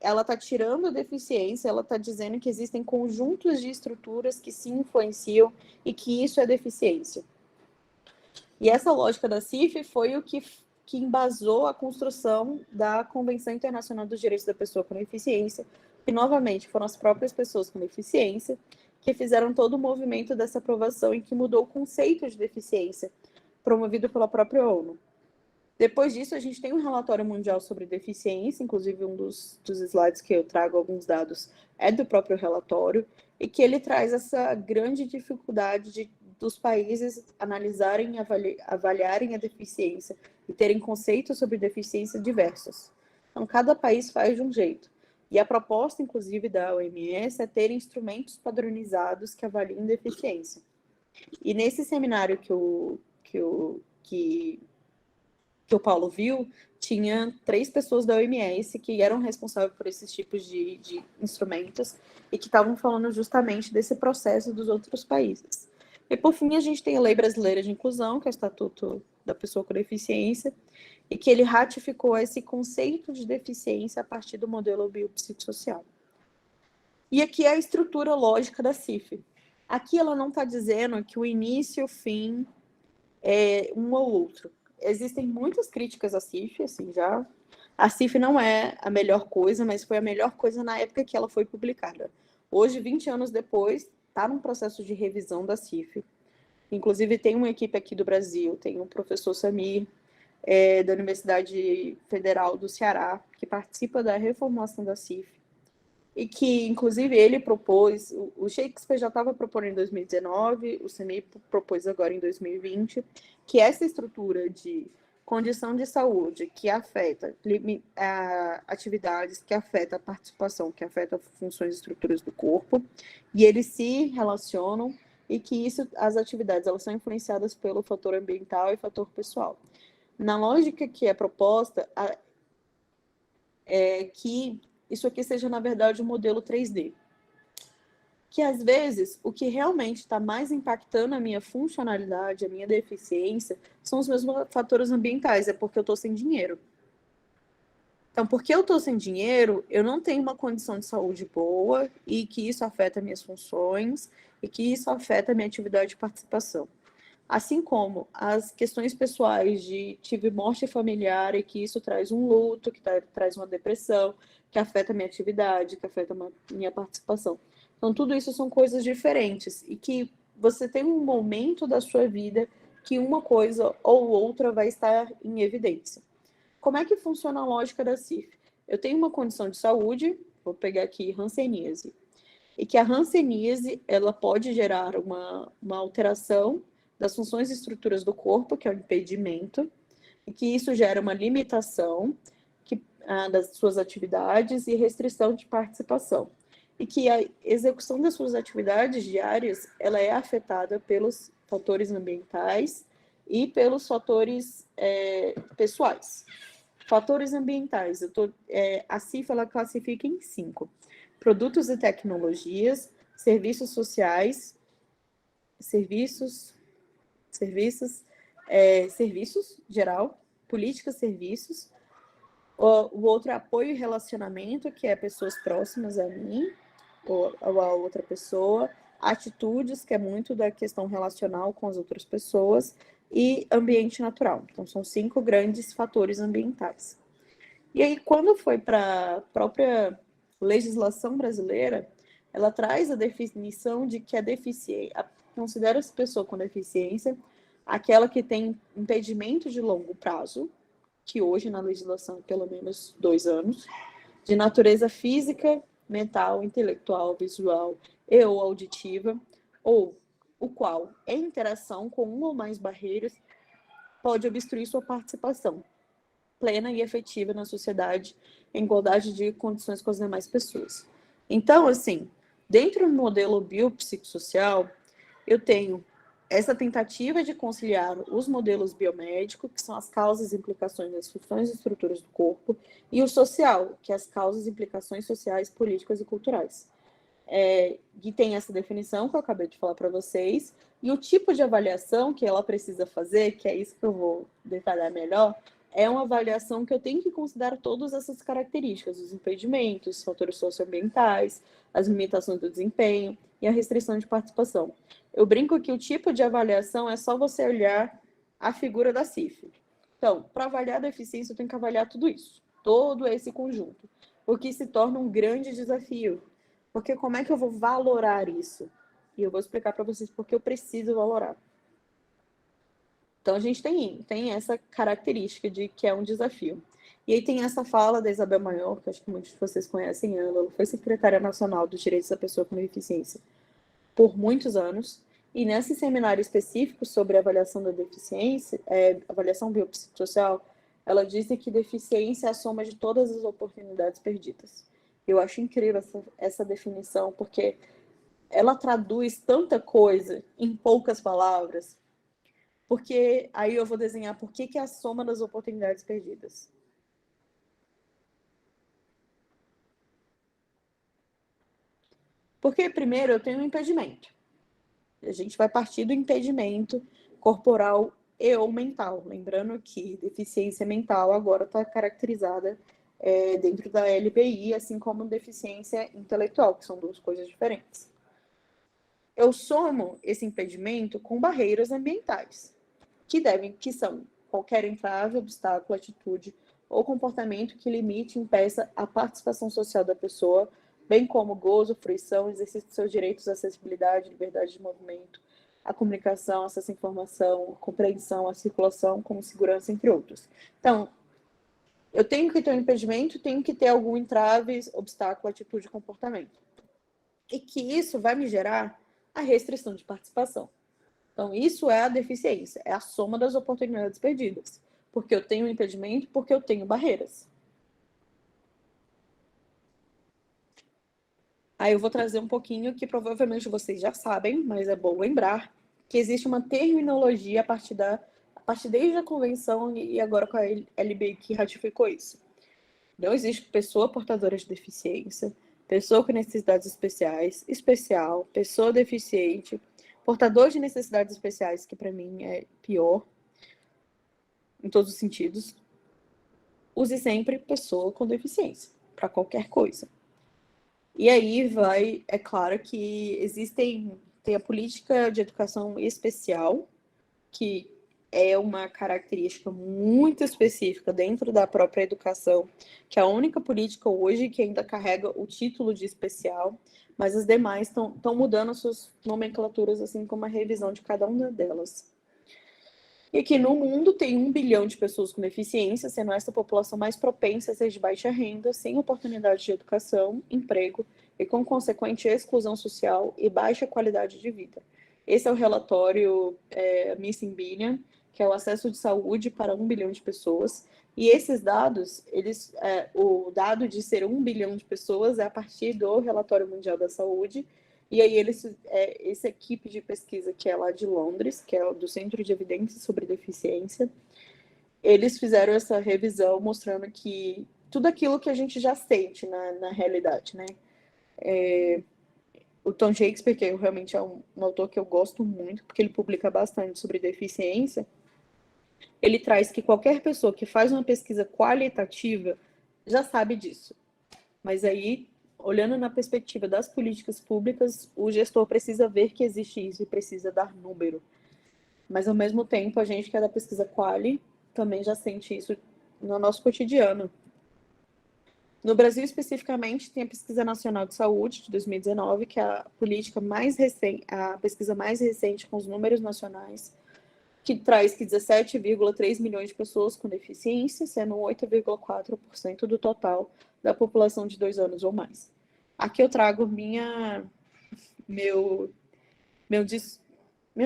S3: Ela está tirando a deficiência, ela está dizendo que existem conjuntos de estruturas que se influenciam e que isso é deficiência. E essa lógica da CIF foi o que embasou a construção da Convenção Internacional dos Direitos da Pessoa com Deficiência, que, novamente, foram as próprias pessoas com deficiência que fizeram todo o movimento dessa aprovação e que mudou o conceito de deficiência, promovido pela própria ONU. Depois disso, a gente tem um relatório mundial sobre deficiência, inclusive um dos slides que eu trago alguns dados é do próprio relatório, e que ele traz essa grande dificuldade dos países analisarem e avaliarem a deficiência e terem conceitos sobre deficiência diversos. Então, cada país faz de um jeito. E a proposta, inclusive, da OMS é ter instrumentos padronizados que avaliem deficiência. E nesse seminário que o Paulo viu, tinha 3 pessoas da OMS que eram responsáveis por esses tipos de instrumentos e que estavam falando justamente desse processo dos outros países. E, por fim, a gente tem a Lei Brasileira de Inclusão, que é o Estatuto da Pessoa com Deficiência, e que ele ratificou esse conceito de deficiência a partir do modelo biopsicossocial. E aqui é a estrutura lógica da CIF. Aqui ela não está dizendo que o início e o fim é um ou outro. Existem muitas críticas à CIF, assim, já. A CIF não é a melhor coisa, mas foi a melhor coisa na época que ela foi publicada. Hoje, 20 anos depois, está num processo de revisão da CIF. Inclusive, tem uma equipe aqui do Brasil, tem um professor Samir, da Universidade Federal do Ceará, que participa da reformulação da CIF. E que, inclusive, ele propôs, o Shakespeare já estava propondo em 2019, o Samir propôs agora em 2020, que essa estrutura de condição de saúde que afeta atividades, que afeta a participação, que afeta funções e estruturas do corpo, e eles se relacionam, e que as atividades elas são influenciadas pelo fator ambiental e fator pessoal. Na lógica que é proposta, é que isso aqui seja, na verdade, um modelo 3D. Que, às vezes, o que realmente está mais impactando a minha funcionalidade, a minha deficiência, são os meus fatores ambientais, é porque eu estou sem dinheiro. Então, porque eu estou sem dinheiro, eu não tenho uma condição de saúde boa e que isso afeta minhas funções e que isso afeta a minha atividade de participação. Assim como as questões pessoais de tive morte familiar e que isso traz um luto, que traz uma depressão, que afeta a minha atividade, que afeta a minha participação. Então, tudo isso são coisas diferentes e que você tem um momento da sua vida que uma coisa ou outra vai estar em evidência. Como é que funciona a lógica da CIF? Eu tenho uma condição de saúde, vou pegar aqui hanseníase, e que a hanseníase ela pode gerar uma alteração das funções e estruturas do corpo, que é o impedimento, e que isso gera uma limitação das suas atividades e restrição de participação. E que a execução das suas atividades diárias ela é afetada pelos fatores ambientais e pelos fatores pessoais. Fatores ambientais, a CIF ela classifica em 5. Produtos e tecnologias, serviços sociais, serviços geral, políticas, serviços. O outro é apoio e relacionamento, que é pessoas próximas a mim, ou a outra pessoa. Atitudes, que é muito da questão relacional com as outras pessoas. E ambiente natural. Então, são 5 grandes fatores ambientais. E aí, quando foi para a própria legislação brasileira, ela traz a definição de que a deficiência, considera-se pessoa com deficiência aquela que tem impedimento de longo prazo, que hoje na legislação é pelo menos 2 anos, de natureza física, mental, intelectual, visual e ou auditiva, ou o qual, em interação com uma ou mais barreiras, pode obstruir sua participação plena e efetiva na sociedade, em igualdade de condições com as demais pessoas. Então, assim, dentro do modelo biopsicossocial, eu tenho essa tentativa de conciliar os modelos biomédicos, que são as causas e implicações das funções e estruturas do corpo, e o social, que é as causas e implicações sociais, políticas e culturais. E tem essa definição que eu acabei de falar para vocês, e o tipo de avaliação que ela precisa fazer, que é isso que eu vou detalhar melhor, é uma avaliação que eu tenho que considerar todas essas características, os impedimentos, os fatores socioambientais, as limitações do desempenho e a restrição de participação. Eu brinco que o tipo de avaliação é só você olhar a figura da CIF. Então, para avaliar a deficiência, eu tenho que avaliar tudo isso, todo esse conjunto, o que se torna um grande desafio. Porque como é que eu vou valorar isso? E eu vou explicar para vocês porque eu preciso valorar. Então, a gente tem essa característica de que é um desafio. E aí tem essa fala da Isabel Maior, que acho que muitos de vocês conhecem ela foi secretária nacional dos direitos da pessoa com deficiência por muitos anos. E nesse seminário específico sobre avaliação da deficiência, avaliação biopsicossocial, ela disse que deficiência é a soma de todas as oportunidades perdidas. Eu acho incrível essa definição, porque ela traduz tanta coisa em poucas palavras, porque aí eu vou desenhar por que é a soma das oportunidades perdidas. Porque, primeiro, eu tenho um impedimento. A gente vai partir do impedimento corporal e ou mental. Lembrando que deficiência mental agora está caracterizada dentro da LBI, assim como deficiência intelectual, que são 2 coisas diferentes. Eu somo esse impedimento com barreiras ambientais, que são qualquer entrave, obstáculo, atitude ou comportamento que limite e impeça a participação social da pessoa, bem como gozo, fruição, exercício de seus direitos à acessibilidade, liberdade de movimento, a comunicação, acesso à informação, a compreensão, a circulação, como segurança, entre outros. Então, eu tenho que ter um impedimento, tenho que ter algum entrave, obstáculo, atitude, comportamento. E que isso vai me gerar a restrição de participação. Então, isso é a deficiência, é a soma das oportunidades perdidas. Porque eu tenho um impedimento, porque eu tenho barreiras. Aí eu vou trazer um pouquinho que provavelmente vocês já sabem, mas é bom lembrar, que existe uma terminologia a partir desde a convenção e agora com a LBI que ratificou isso. Não existe pessoa portadora de deficiência, pessoa com necessidades especiais, especial, pessoa deficiente, portador de necessidades especiais, que para mim é pior, em todos os sentidos. use sempre pessoa com deficiência, para qualquer coisa. E aí é claro que tem a política de educação especial, que é uma característica muito específica dentro da própria educação, que é a única política hoje que ainda carrega o título de especial, mas as demais estão mudando suas nomenclaturas, assim como a revisão de cada uma delas. E aqui no mundo tem 1 bilhão de pessoas com deficiência, sendo essa população mais propensa a ser de baixa renda, sem oportunidade de educação, emprego e com consequente exclusão social e baixa qualidade de vida. Esse é o relatório Missing Billion, que é o acesso de saúde para 1 bilhão de pessoas. E esses dados, o dado de ser 1 bilhão de pessoas é a partir do Relatório Mundial da Saúde. E aí essa equipe de pesquisa, que é lá de Londres, que é do Centro de Evidências sobre Deficiência, eles fizeram essa revisão mostrando que tudo aquilo que a gente já sente na realidade, né? O Tom Shakespeare, que realmente é um autor que eu gosto muito, porque ele publica bastante sobre deficiência, ele traz que qualquer pessoa que faz uma pesquisa qualitativa já sabe disso. Mas aí, olhando na perspectiva das políticas públicas, o gestor precisa ver que existe isso e precisa dar número. Mas, ao mesmo tempo, a gente que é da pesquisa quali também já sente isso no nosso cotidiano. No Brasil, especificamente, tem a Pesquisa Nacional de Saúde, de 2019, que é a pesquisa mais recente com os números nacionais, que traz que 17,3 milhões de pessoas com deficiência, sendo 8,4% do total da população de 2 anos ou mais. Aqui eu trago meu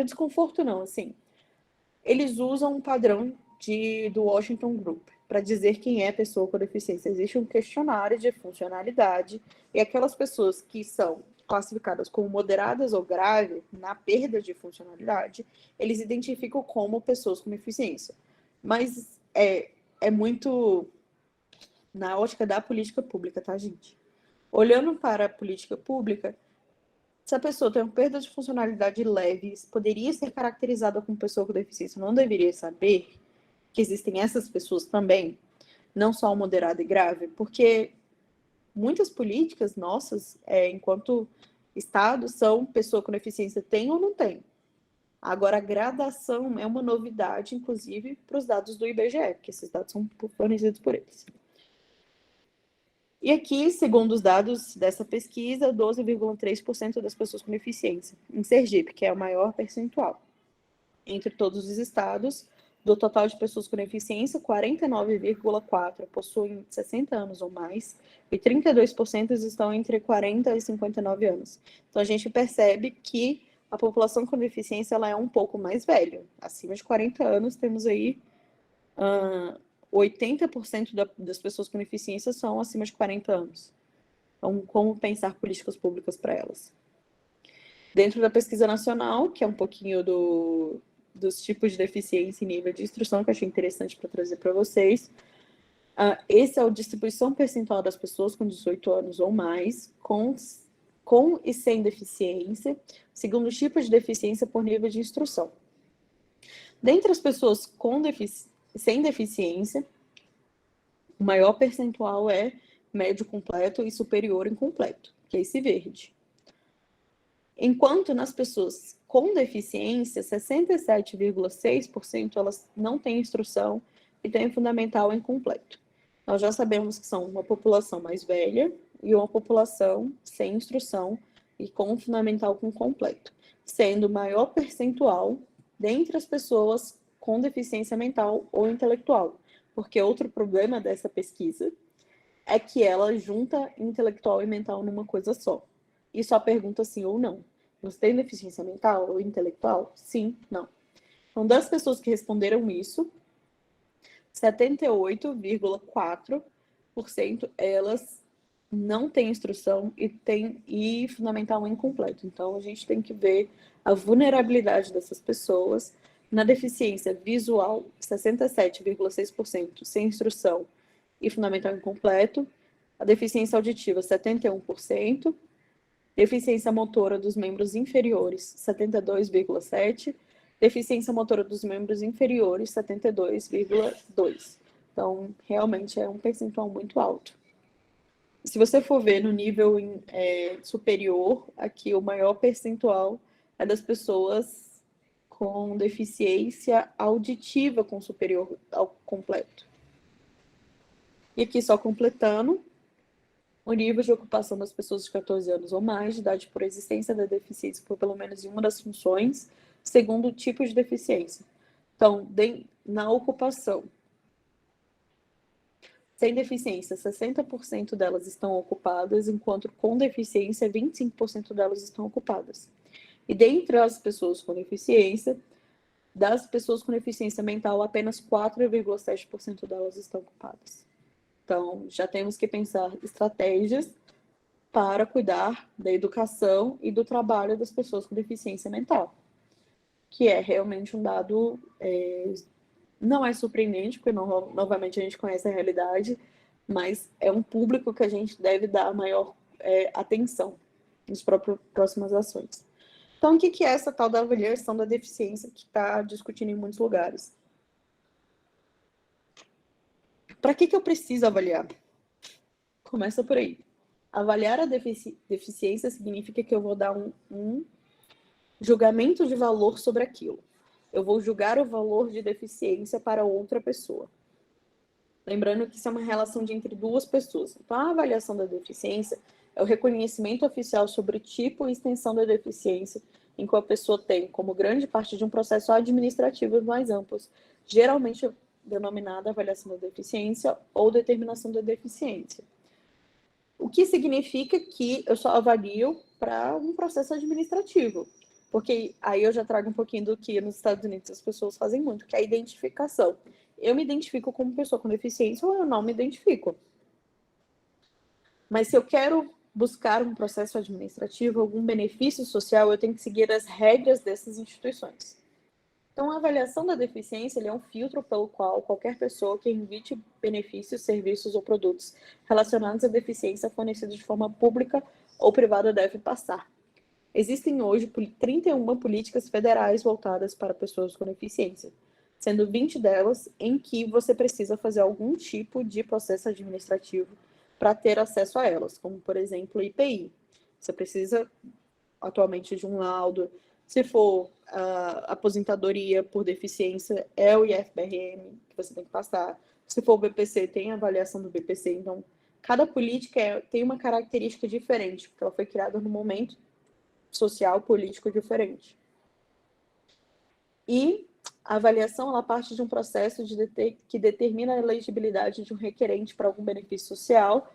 S3: desconforto, não, assim. Eles usam um padrão do Washington Group para dizer quem é pessoa com deficiência. Existe um questionário de funcionalidade e aquelas pessoas que são classificadas como moderadas ou grave na perda de funcionalidade, eles identificam como pessoas com deficiência. Mas é muito na ótica da política pública, tá, gente? Olhando para a política pública, se a pessoa tem uma perda de funcionalidade leve, poderia ser caracterizada como pessoa com deficiência, não deveria saber que existem essas pessoas também, não só o moderado e grave, porque muitas políticas nossas, enquanto Estado, são pessoa com deficiência tem ou não tem. Agora, a gradação é uma novidade, inclusive, para os dados do IBGE, porque esses dados são fornecidos por eles. E aqui, segundo os dados dessa pesquisa, 12,3% das pessoas com deficiência em Sergipe, que é o maior percentual. Entre todos os estados, do total de pessoas com deficiência, 49,4% possuem 60 anos ou mais e 32% estão entre 40 e 59 anos. Então, a gente percebe que a população com deficiência ela é um pouco mais velha. Acima de 40 anos, temos aí 80% das pessoas com deficiência são acima de 40 anos. Então, como pensar políticas públicas para elas? Dentro da pesquisa nacional, que é um pouquinho dos tipos de deficiência e nível de instrução, que eu achei interessante para trazer para vocês. Esse é a distribuição percentual das pessoas com 18 anos ou mais, com e sem deficiência, segundo os tipos de deficiência por nível de instrução. Dentre as pessoas sem deficiência, o maior percentual é médio completo e superior incompleto, que é esse verde. Enquanto nas pessoas com deficiência, 67,6% elas não têm instrução e têm fundamental incompleto. Nós já sabemos que são uma população mais velha e uma população sem instrução e com fundamental incompleto, sendo o maior percentual dentre as pessoas com deficiência mental ou intelectual. Porque outro problema dessa pesquisa é que ela junta intelectual e mental numa coisa só. E só pergunta sim ou não. Você tem deficiência mental ou intelectual? Sim, não. Então, das pessoas que responderam isso, 78,4% elas não têm instrução e fundamental incompleto. Então, a gente tem que ver a vulnerabilidade dessas pessoas. Na deficiência visual, 67,6% sem instrução e fundamental incompleto. A deficiência auditiva, 71%. Deficiência motora dos membros inferiores, 72,7%. Deficiência motora dos membros inferiores, 72,2%. Então, realmente é um percentual muito alto. Se você for ver no nível superior, aqui o maior percentual é das pessoas com deficiência auditiva com superior ao completo. E aqui só completando, o nível de ocupação das pessoas de 14 anos ou mais de idade por existência da deficiência por pelo menos em uma das funções, segundo o tipo de deficiência. Então, na ocupação, sem deficiência, 60% delas estão ocupadas, enquanto com deficiência, 25% delas estão ocupadas. E dentre as pessoas com deficiência, das pessoas com deficiência mental, apenas 4,7% delas estão ocupadas. Então, já temos que pensar estratégias para cuidar da educação e do trabalho das pessoas com deficiência mental, que é realmente um dado, não é surpreendente, porque novamente a gente conhece a realidade, mas é um público que a gente deve dar maior atenção nas próximas ações. Então, o que é essa tal da avaliação da deficiência que está discutindo em muitos lugares? Para que eu preciso avaliar? Começa por aí. Avaliar a deficiência significa que eu vou dar um julgamento de valor sobre aquilo. Eu vou julgar o valor de deficiência para outra pessoa. Lembrando que isso é uma relação entre duas pessoas. Então, a avaliação da deficiência é o reconhecimento oficial sobre o tipo e extensão da deficiência em que a pessoa tem como grande parte de um processo administrativo mais amplo, geralmente denominada avaliação da deficiência ou determinação da deficiência. O que significa que eu só avalio para um processo administrativo. Porque aí eu já trago um pouquinho do que nos Estados Unidos as pessoas fazem muito, que é a identificação. Eu me identifico como pessoa com deficiência ou eu não me identifico. Mas se eu quero buscar um processo administrativo, algum benefício social, eu tenho que seguir as regras dessas instituições. Então, a avaliação da deficiência é um filtro pelo qual qualquer pessoa que emite benefícios, serviços ou produtos relacionados à deficiência fornecidos de forma pública ou privada deve passar. Existem hoje 31 políticas federais voltadas para pessoas com deficiência, sendo 20 delas em que você precisa fazer algum tipo de processo administrativo para ter acesso a elas, como, por exemplo, o IPI. Você precisa, atualmente, de um laudo. Se for aposentadoria por deficiência, é o IFBRM que você tem que passar. Se for o BPC, tem a avaliação do BPC. Então, cada política tem uma característica diferente, porque ela foi criada no momento social, político diferente. E a avaliação, ela parte de um processo que determina a elegibilidade de um requerente para algum benefício social,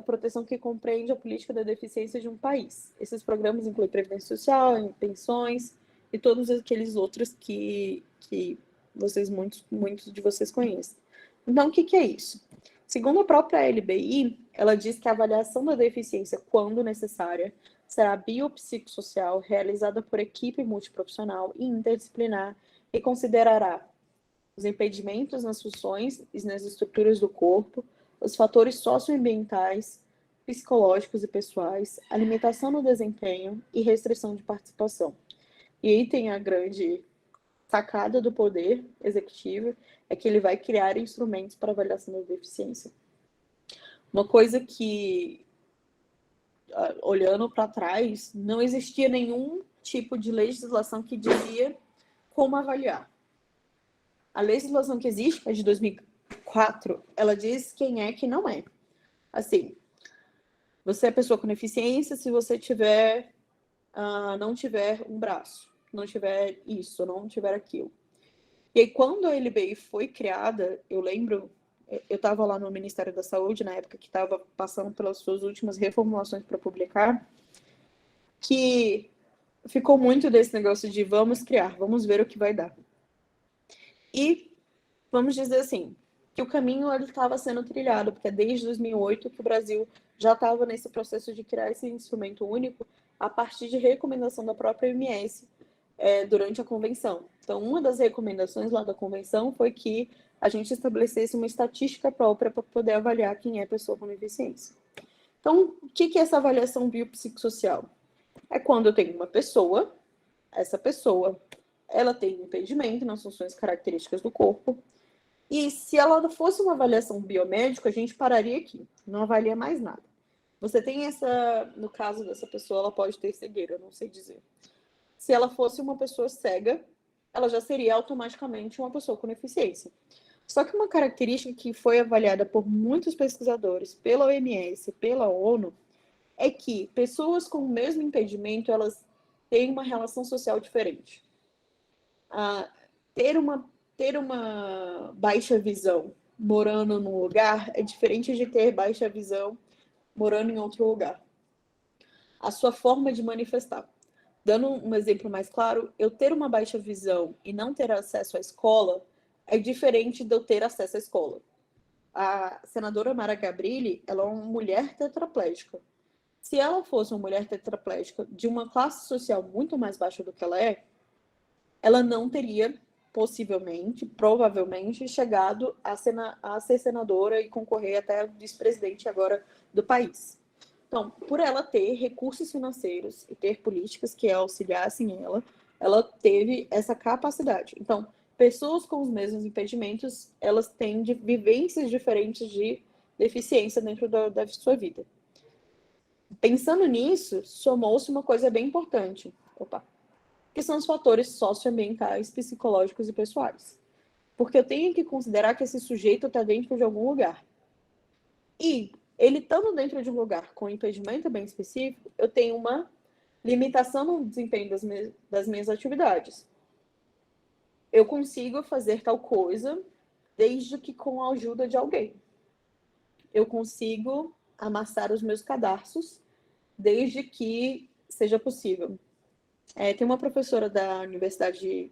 S3: proteção que compreende a política da deficiência de um país. Esses programas incluem previdência social, pensões e todos aqueles outros que muitos de vocês conhecem. Então, o que é isso? Segundo a própria LBI, ela diz que a avaliação da deficiência, quando necessária, será biopsicossocial, realizada por equipe multiprofissional e interdisciplinar e considerará os impedimentos nas funções e nas estruturas do corpo, os fatores socioambientais, psicológicos e pessoais, a limitação no desempenho e restrição de participação. E aí tem a grande sacada do poder executivo, é que ele vai criar instrumentos para avaliação da deficiência. Uma coisa que, olhando para trás, não existia nenhum tipo de legislação que dizia como avaliar. A legislação que existe, é de 2004, ela diz quem é que não é. Assim, você é pessoa com deficiência se você não tiver um braço, não tiver isso, não tiver aquilo. E aí, quando a LBI foi criada, eu lembro, eu estava lá no Ministério da Saúde, na época que estava passando pelas suas últimas reformulações para publicar, que ficou muito desse negócio de vamos criar, vamos ver o que vai dar. E vamos dizer assim, que o caminho estava sendo trilhado, porque é desde 2008 que o Brasil já estava nesse processo de criar esse instrumento único a partir de recomendação da própria OMS durante a convenção. Então, uma das recomendações lá da convenção foi que a gente estabelecesse uma estatística própria para poder avaliar quem é pessoa com deficiência. Então, o que é essa avaliação biopsicossocial? É quando eu tenho uma pessoa, essa pessoa, ela tem impedimento nas funções características do corpo, E se ela fosse uma avaliação biomédica, a gente pararia aqui, não avalia mais nada. Você tem no caso dessa pessoa, ela pode ter cegueira, eu não sei dizer. Se ela fosse uma pessoa cega, ela já seria automaticamente uma pessoa com deficiência. Só que uma característica que foi avaliada por muitos pesquisadores, pela OMS, pela ONU, é que pessoas com o mesmo impedimento, elas têm uma relação social diferente. Ter uma baixa visão morando num lugar é diferente de ter baixa visão morando em outro lugar. A sua forma de manifestar. Dando um exemplo mais claro, eu ter uma baixa visão e não ter acesso à escola é diferente de eu ter acesso à escola. A senadora Mara Gabrilli, ela é uma mulher tetraplégica. Se ela fosse uma mulher tetraplégica de uma classe social muito mais baixa do que ela não teria possivelmente, provavelmente, chegado a ser senadora e concorrer até vice-presidente agora do país. Então, por ela ter recursos financeiros e ter políticas que auxiliassem ela teve essa capacidade. Então, pessoas com os mesmos impedimentos, elas têm vivências diferentes de deficiência dentro da sua vida. Pensando nisso, somou-se uma coisa bem importante, que são os fatores socioambientais, psicológicos e pessoais. Porque eu tenho que considerar que esse sujeito está dentro de algum lugar. E ele estando dentro de um lugar com impedimento bem específico, eu tenho uma limitação no desempenho das minhas atividades. Eu consigo fazer tal coisa desde que com a ajuda de alguém. Eu consigo amassar os meus cadarços desde que seja possível. Tem uma professora da Universidade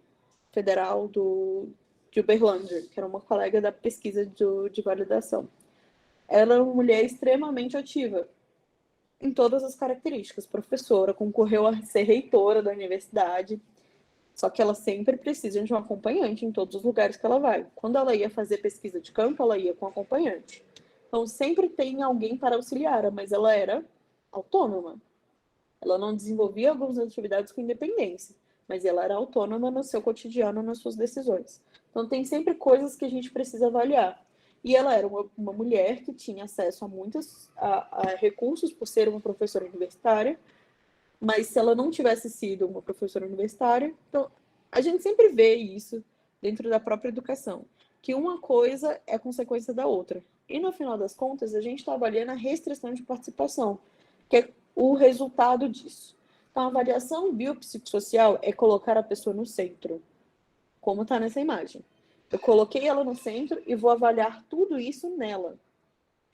S3: Federal de Uberlândia, que era uma colega da pesquisa de validação. Ela é uma mulher extremamente ativa em todas as características. Professora, concorreu a ser reitora da universidade, só que ela sempre precisa de um acompanhante em todos os lugares que ela vai. Quando ela ia fazer pesquisa de campo, ela ia com acompanhante. Então, sempre tem alguém para auxiliar, mas ela era autônoma. Ela não desenvolvia algumas atividades com independência, mas ela era autônoma no seu cotidiano, nas suas decisões. Então, tem sempre coisas que a gente precisa avaliar. E ela era uma mulher que tinha acesso a muitos recursos por ser uma professora universitária, mas se ela não tivesse sido uma professora universitária, então a gente sempre vê isso dentro da própria educação, que uma coisa é consequência da outra. E no final das contas, a gente está avaliando a restrição de participação, que é o resultado disso. Então, a avaliação biopsicossocial é colocar a pessoa no centro, como está nessa imagem. Eu coloquei ela no centro e vou avaliar tudo isso nela.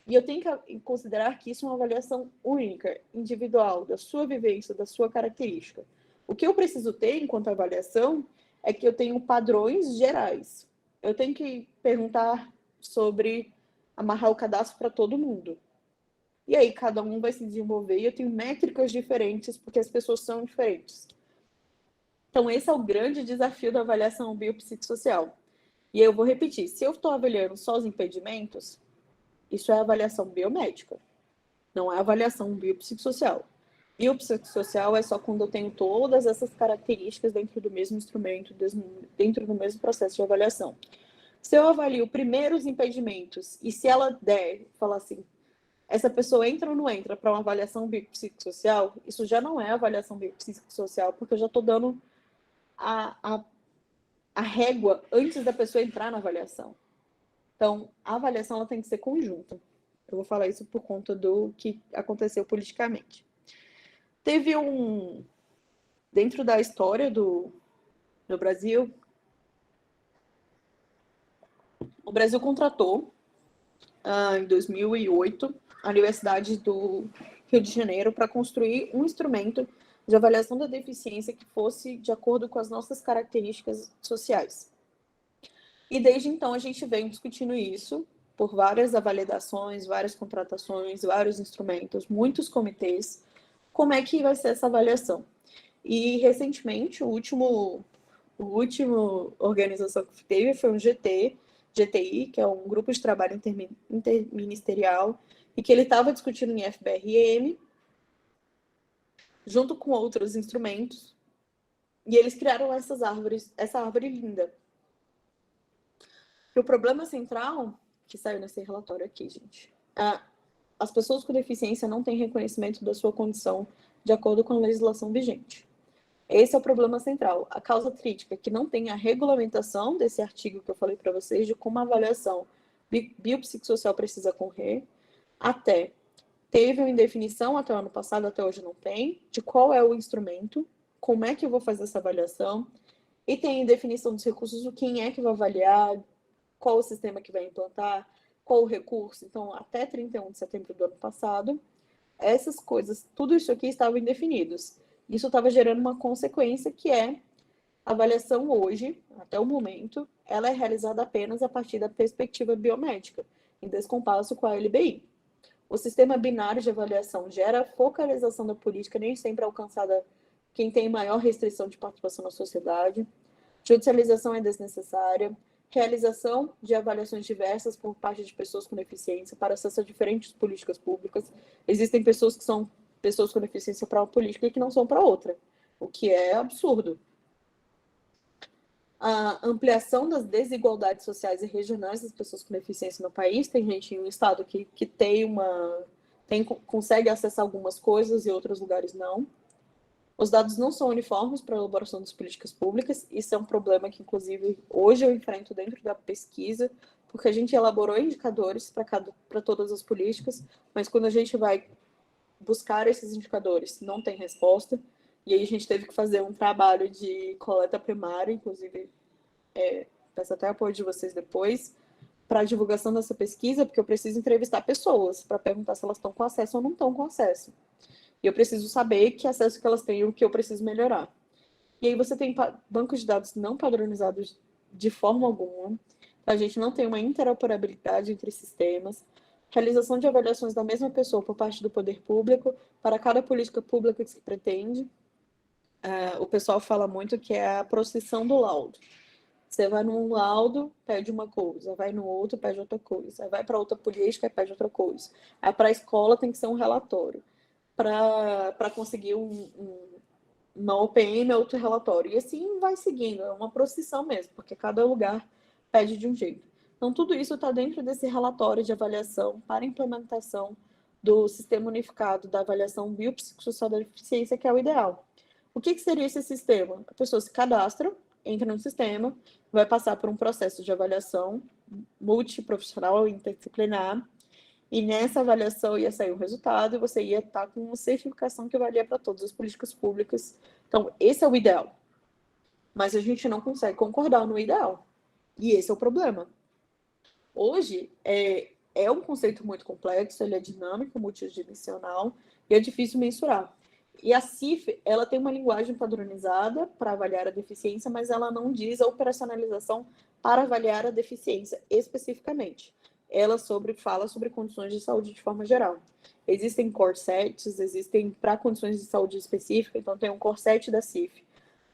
S3: E eu tenho que considerar que isso é uma avaliação única, individual, da sua vivência, da sua característica. O que eu preciso ter enquanto avaliação é que eu tenho padrões gerais. Eu tenho que perguntar sobre amarrar o cadastro para todo mundo. E aí cada um vai se desenvolver e eu tenho métricas diferentes, porque as pessoas são diferentes. Então esse é o grande desafio da avaliação biopsicossocial. E eu vou repetir, se eu estou avaliando só os impedimentos, isso é avaliação biomédica, não é avaliação biopsicossocial. Biopsicossocial é só quando eu tenho todas essas características dentro do mesmo instrumento, dentro do mesmo processo de avaliação. Se eu avalio primeiro os impedimentos e se ela falar assim, essa pessoa entra ou não entra para uma avaliação biopsicossocial, isso já não é avaliação biopsicossocial, porque eu já estou dando a régua antes da pessoa entrar na avaliação. Então, a avaliação ela tem que ser conjunta. Eu vou falar isso por conta do que aconteceu politicamente. Teve dentro da história do Brasil, o Brasil contratou, em 2008, a Universidade do Rio de Janeiro para construir um instrumento de avaliação da deficiência que fosse de acordo com as nossas características sociais. E desde então a gente vem discutindo isso por várias validações, várias contratações, vários instrumentos, muitos comitês, como é que vai ser essa avaliação. E recentemente, o último organização que teve foi um GTI, que é um grupo de trabalho interministerial, e que ele estava discutindo em FBRM, junto com outros instrumentos, e eles criaram essa árvore linda. E o problema central que saiu nesse relatório aqui, gente, as pessoas com deficiência não têm reconhecimento da sua condição de acordo com a legislação vigente. Esse é o problema central. A causa crítica é que não tem a regulamentação desse artigo que eu falei para vocês, de como a avaliação biopsicossocial precisa correr, até teve uma indefinição até o ano passado, até hoje não tem, de qual é o instrumento, como é que eu vou fazer essa avaliação, e tem indefinição dos recursos, do quem é que vai avaliar, qual o sistema que vai implantar, qual o recurso. Então, até 31 de setembro do ano passado, essas coisas, tudo isso aqui estava indefinidos. Isso estava gerando uma consequência que é a avaliação hoje, até o momento, ela é realizada apenas a partir da perspectiva biomédica, em descompasso com a LBI. O sistema binário de avaliação gera focalização da política, nem sempre alcançada quem tem maior restrição de participação na sociedade. Judicialização é desnecessária. Realização de avaliações diversas por parte de pessoas com deficiência para acesso a diferentes políticas públicas. Existem pessoas que são pessoas com deficiência para uma política e que não são para outra, o que é absurdo. A ampliação das desigualdades sociais e regionais das pessoas com deficiência no país. Tem gente em um estado que consegue acessar algumas coisas e outros lugares não. Os dados não são uniformes para a elaboração das políticas públicas. Isso é um problema que, inclusive, hoje eu enfrento dentro da pesquisa, porque a gente elaborou indicadores para todas as políticas, mas quando a gente vai buscar esses indicadores, não tem resposta. E aí a gente teve que fazer um trabalho de coleta primária, inclusive, peço até apoio de vocês depois, para a divulgação dessa pesquisa, porque eu preciso entrevistar pessoas para perguntar se elas estão com acesso ou não estão com acesso. E eu preciso saber que acesso que elas têm e o que eu preciso melhorar. E aí você tem bancos de dados não padronizados de forma alguma, a gente não tem uma interoperabilidade entre sistemas, realização de avaliações da mesma pessoa por parte do poder público para cada política pública que se pretende. O pessoal fala muito que é a procissão do laudo. Você vai num laudo, pede uma coisa, vai no outro, pede outra coisa, vai para outra política, pede outra coisa. Aí para a escola tem que ser um relatório. Para conseguir uma OPM, outro relatório. E assim vai seguindo, é uma procissão mesmo, porque cada lugar pede de um jeito. Então, tudo isso está dentro desse relatório de avaliação para implementação do Sistema Unificado da Avaliação Biopsicossocial da Deficiência, que é o ideal. O que seria esse sistema? A pessoa se cadastra, entra no sistema, vai passar por um processo de avaliação multiprofissional, interdisciplinar, e nessa avaliação ia sair o resultado e você ia estar com uma certificação que valia para todas as políticas públicas. Então, esse é o ideal. Mas a gente não consegue concordar no ideal. E esse é o problema. Hoje, é um conceito muito complexo, ele é dinâmico, multidimensional, e é difícil mensurar. E a CIF, ela tem uma linguagem padronizada para avaliar a deficiência, mas ela não diz a operacionalização para avaliar a deficiência especificamente. Ela fala sobre condições de saúde de forma geral. Existem corsets, existem para condições de saúde específicas, então tem um corset da CIF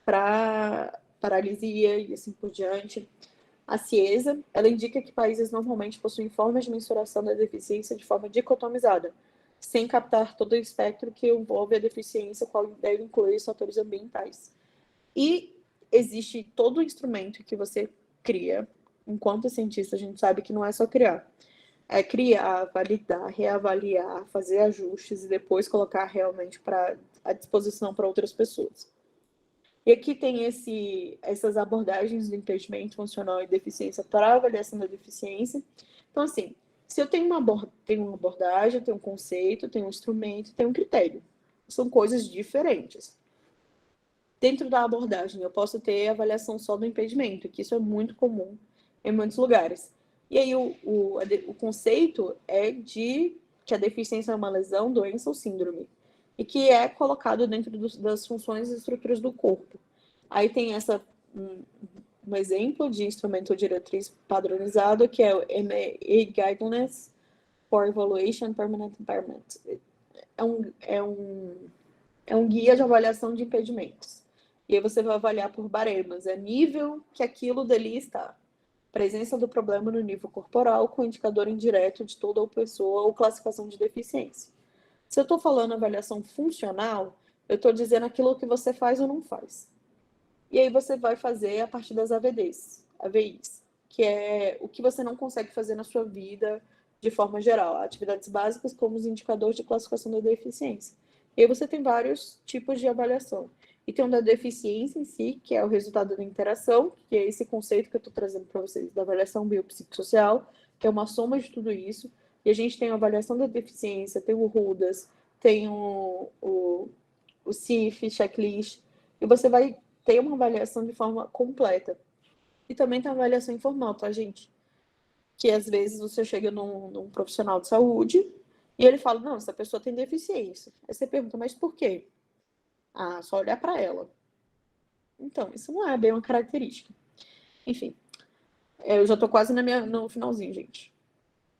S3: para paralisia e assim por diante. A CIESA, ela indica que países normalmente possuem formas de mensuração da deficiência de forma dicotomizada, sem captar todo o espectro que envolve a deficiência, qual deve incluir os fatores ambientais. E existe todo o instrumento que você cria. Enquanto cientista, a gente sabe que não é só criar. É criar, validar, reavaliar, fazer ajustes e depois colocar realmente à disposição para outras pessoas. E aqui tem essas abordagens do impedimento funcional e deficiência para avaliação da deficiência. Então, assim, se eu tenho uma abordagem, tenho um conceito, tenho um instrumento, tenho um critério. São coisas diferentes. Dentro da abordagem, eu posso ter avaliação só do impedimento, que isso é muito comum em muitos lugares. E aí o conceito é de que a deficiência é uma lesão, doença ou síndrome, e que é colocado dentro das funções e estruturas do corpo. Aí tem um exemplo de instrumento diretriz padronizado, que é o MA Guidelines for Evaluation Permanent Impairment. É um guia de avaliação de impedimentos. E aí você vai avaliar por baremas, nível que aquilo dali está. Presença do problema no nível corporal com indicador indireto de toda a pessoa ou classificação de deficiência. Se eu estou falando avaliação funcional, eu estou dizendo aquilo que você faz ou não faz. E aí você vai fazer a partir das AVIs. que é o que você não consegue fazer na sua vida de forma geral. Atividades básicas como os indicadores de classificação da deficiência. E aí você tem vários tipos de avaliação. E tem um da deficiência em si, que é o resultado da interação, que é esse conceito que eu estou trazendo para vocês, da avaliação biopsicossocial, que é uma soma de tudo isso. E a gente tem a avaliação da deficiência, tem o RUDAS, tem o CIF, checklist, e você vai ter uma avaliação de forma completa. E também tem a avaliação informal, tá, gente? Que às vezes você chega num profissional de saúde e ele fala, não, essa pessoa tem deficiência. Aí você pergunta, mas por quê? Ah, só olhar para ela. Então, isso não é bem uma característica. Enfim, eu já tô quase no finalzinho, gente.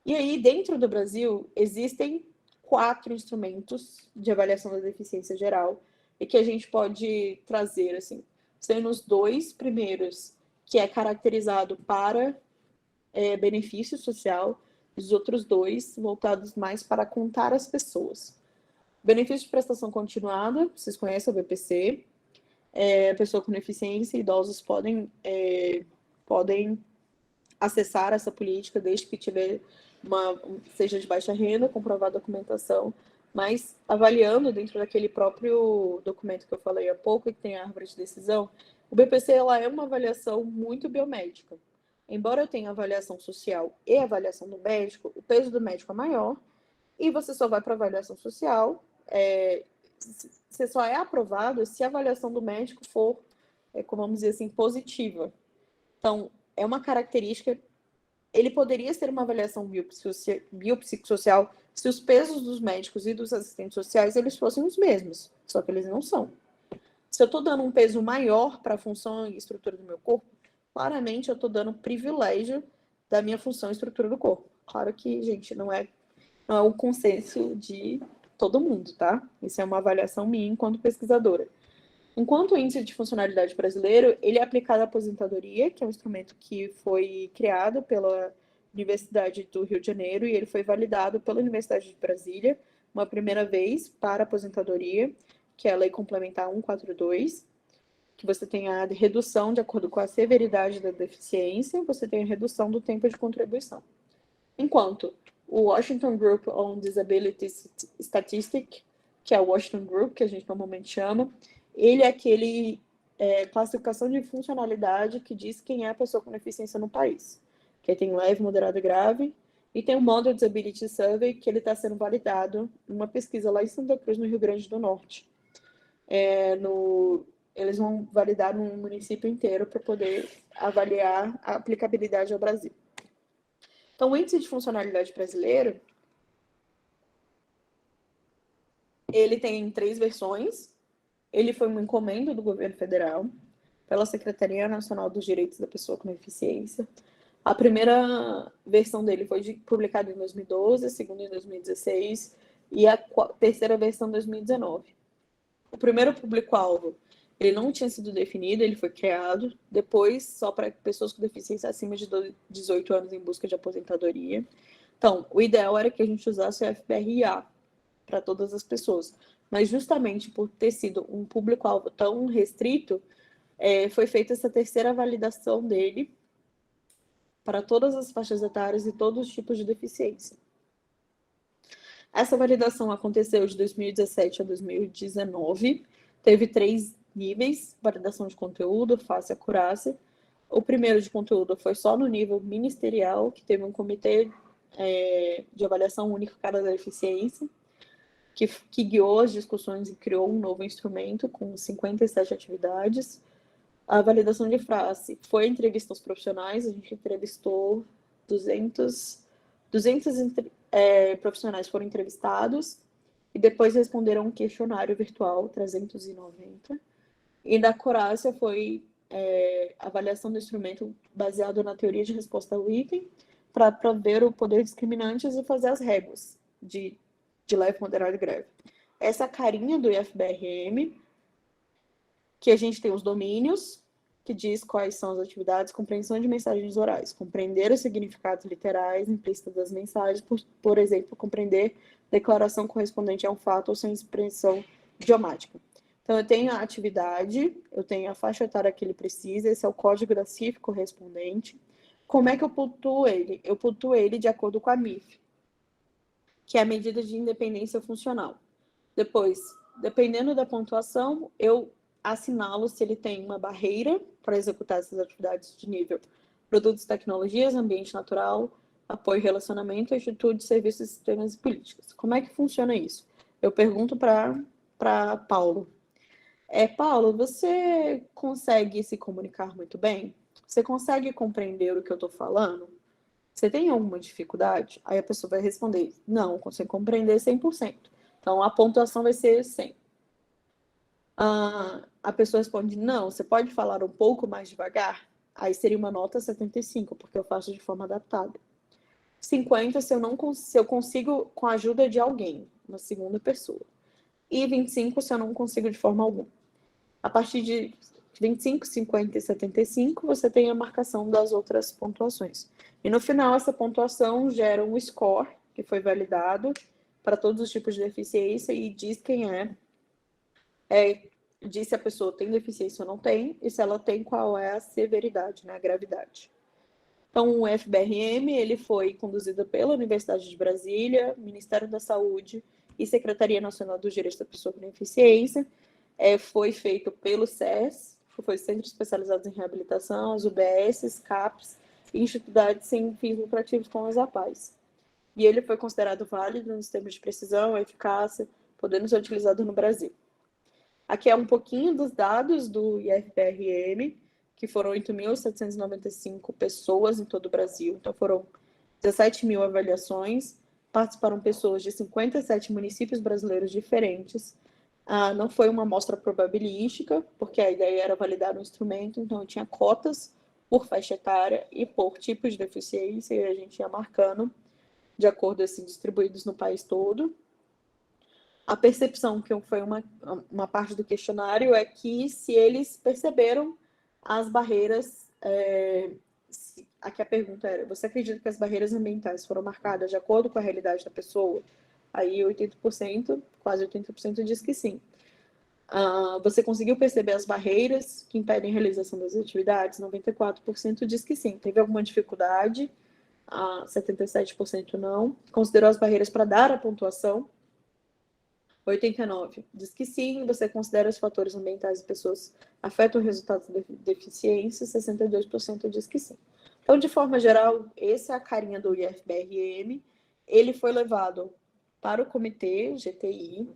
S3: E aí, dentro do Brasil, existem 4 instrumentos de avaliação da deficiência geral e que a gente pode trazer, assim, sendo os 2 primeiros, que é caracterizado para benefício social, os outros 2 voltados mais para contar às pessoas. Benefício de prestação continuada, vocês conhecem o BPC, pessoa com deficiência, idosos podem acessar essa política desde que seja de baixa renda, comprovar a documentação, mas avaliando dentro daquele próprio documento que eu falei há pouco, que tem a árvore de decisão, o BPC ela é uma avaliação muito biomédica. Embora eu tenha avaliação social e avaliação do médico, o peso do médico é maior, e você só vai para avaliação social, você só é aprovado se a avaliação do médico for, como vamos dizer assim, positiva. Então, é uma característica, ele poderia ser uma avaliação biopsicossocial se os pesos dos médicos e dos assistentes sociais eles fossem os mesmos, só que eles não são. Se eu estou dando um peso maior para a função e estrutura do meu corpo, claramente eu estou dando privilégio da minha função e estrutura do corpo. Claro que, gente, não é o consenso de todo mundo, tá? Isso é uma avaliação minha enquanto pesquisadora. Enquanto o índice de funcionalidade brasileiro, ele é aplicado à aposentadoria, que é um instrumento que foi criado pela Universidade do Rio de Janeiro e ele foi validado pela Universidade de Brasília uma primeira vez para a aposentadoria, que é a Lei Complementar 142, que você tem a redução de acordo com a severidade da deficiência, você tem a redução do tempo de contribuição. Enquanto o Washington Group on Disability Statistics, que é o Washington Group, que a gente normalmente chama, ele é aquele classificação de funcionalidade que diz quem é a pessoa com deficiência no país. Que tem leve, moderado e grave. E tem o Model Disability Survey, que ele está sendo validado numa pesquisa lá em Santa Cruz, no Rio Grande do Norte. Eles vão validar no município inteiro para poder avaliar a aplicabilidade ao Brasil. Então, o índice de funcionalidade brasileiro, ele tem 3 versões. Ele foi uma encomenda do governo federal pela Secretaria Nacional dos Direitos da Pessoa com Deficiência. A primeira versão dele foi publicada em 2012, a segunda em 2016 e a terceira versão em 2019. O primeiro público-alvo, ele não tinha sido definido, ele foi criado depois só para pessoas com deficiência acima de 18 anos em busca de aposentadoria. Então, o ideal era que a gente usasse o FBRA para todas as pessoas. Mas justamente por ter sido um público-alvo tão restrito, foi feita essa terceira validação dele para todas as faixas etárias e todos os tipos de deficiência. Essa validação aconteceu de 2017 a 2019, teve 3 níveis, validação de conteúdo, face e acurácia. O primeiro de conteúdo foi só no nível ministerial, que teve um comitê de avaliação única para a deficiência, que guiou as discussões e criou um novo instrumento com 57 atividades. A validação de face foi entrevista aos profissionais, a gente entrevistou 200 profissionais foram entrevistados e depois responderam um questionário virtual, 390. E da acurácia foi a avaliação do instrumento baseado na teoria de resposta ao item, para ver o poder discriminantes e fazer as réguas de leve, moderado e grave. Essa carinha do IFBRM, que a gente tem os domínios, que diz quais são as atividades, compreensão de mensagens orais, compreender os significados literais implícitos das mensagens, por exemplo, compreender declaração correspondente a um fato ou sem expressão idiomática. Então, eu tenho a atividade, eu tenho a faixa etária que ele precisa, esse é o código da CIF correspondente, como é que eu pontuo ele? Eu pontuo ele de acordo com a MIF, que é a medida de independência funcional. Depois, dependendo da pontuação, eu assinalo se ele tem uma barreira para executar essas atividades de nível produtos e tecnologias, ambiente natural, apoio e relacionamento, atitude, serviços, sistemas e políticas. Como é que funciona isso? Eu pergunto para Paulo. Paulo, você consegue se comunicar muito bem? Você consegue compreender o que eu estou falando? Você tem alguma dificuldade? Aí a pessoa vai responder, não, consigo compreender 100%. Então, a pontuação vai ser 100. A pessoa responde, não, você pode falar um pouco mais devagar? Aí seria uma nota 75, porque eu faço de forma adaptada. 50 se eu consigo com a ajuda de alguém, uma segunda pessoa. E 25 se eu não consigo de forma alguma. A partir de 25, 50 e 75, você tem a marcação das outras pontuações. E no final, essa pontuação gera um score, que foi validado para todos os tipos de deficiência e diz quem diz se a pessoa tem deficiência ou não tem, e se ela tem, qual é a severidade, né, a gravidade. Então, o FBRM, ele foi conduzido pela Universidade de Brasília, Ministério da Saúde e Secretaria Nacional dos Direitos da Pessoa com Deficiência. Foi feito pelo SES, foi Centro Especializado em Reabilitação, as UBS, CAPS e instituições sem fins lucrativos como as APAES. E ele foi considerado válido nos termos de precisão, eficácia, podendo ser utilizado no Brasil. Aqui é um pouquinho dos dados do IFPRM, que foram 8.795 pessoas em todo o Brasil. Então, foram 17 mil avaliações, participaram pessoas de 57 municípios brasileiros diferentes. Não foi uma amostra probabilística, porque a ideia era validar o instrumento, então tinha cotas por faixa etária e por tipo de deficiência, e a gente ia marcando de acordo, assim, distribuídos no país todo. A percepção, que foi uma parte do questionário, é que se eles perceberam as barreiras, aqui a pergunta era, você acredita que as barreiras ambientais foram marcadas de acordo com a realidade da pessoa? Aí 80%, quase 80% diz que sim. Você conseguiu perceber as barreiras que impedem a realização das atividades? 94% diz que sim. Teve alguma dificuldade? 77% não. Considerou as barreiras para dar a pontuação? 89% diz que sim. Você considera os fatores ambientais e pessoas afetam o resultado da deficiência? 62% diz que sim. Então, de forma geral, essa é a carinha do IFBRM. Ele foi levado para o comitê GTI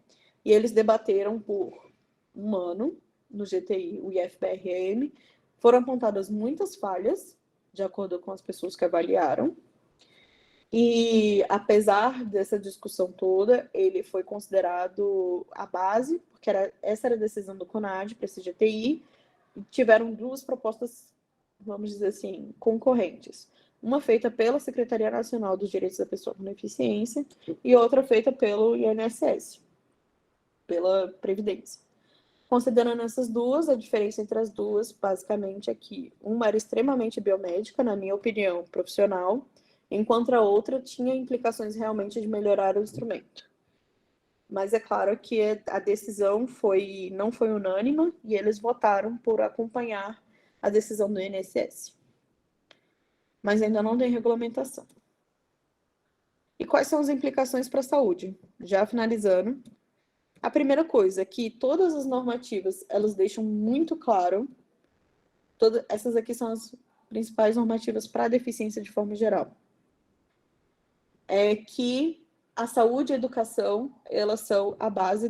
S3: e eles debateram por um ano no GTI, o IFBRM. Foram apontadas muitas falhas, de acordo com as pessoas que avaliaram. E, apesar dessa discussão toda, ele foi considerado a base, porque essa era a decisão do CONAD para esse GTI, e tiveram duas propostas, vamos dizer assim, concorrentes. Uma feita pela Secretaria Nacional dos Direitos da Pessoa com Deficiência e outra feita pelo INSS, pela Previdência. Considerando essas duas, a diferença entre as duas, basicamente, é que uma era extremamente biomédica, na minha opinião, profissional, enquanto a outra tinha implicações realmente de melhorar o instrumento. Mas é claro que a decisão não foi unânime e eles votaram por acompanhar a decisão do INSS. Mas ainda não tem regulamentação. E quais são as implicações para a saúde? Já finalizando, a primeira coisa é que todas as normativas, elas deixam muito claro, essas aqui são as principais normativas para a deficiência de forma geral, é que a saúde e a educação, elas são a base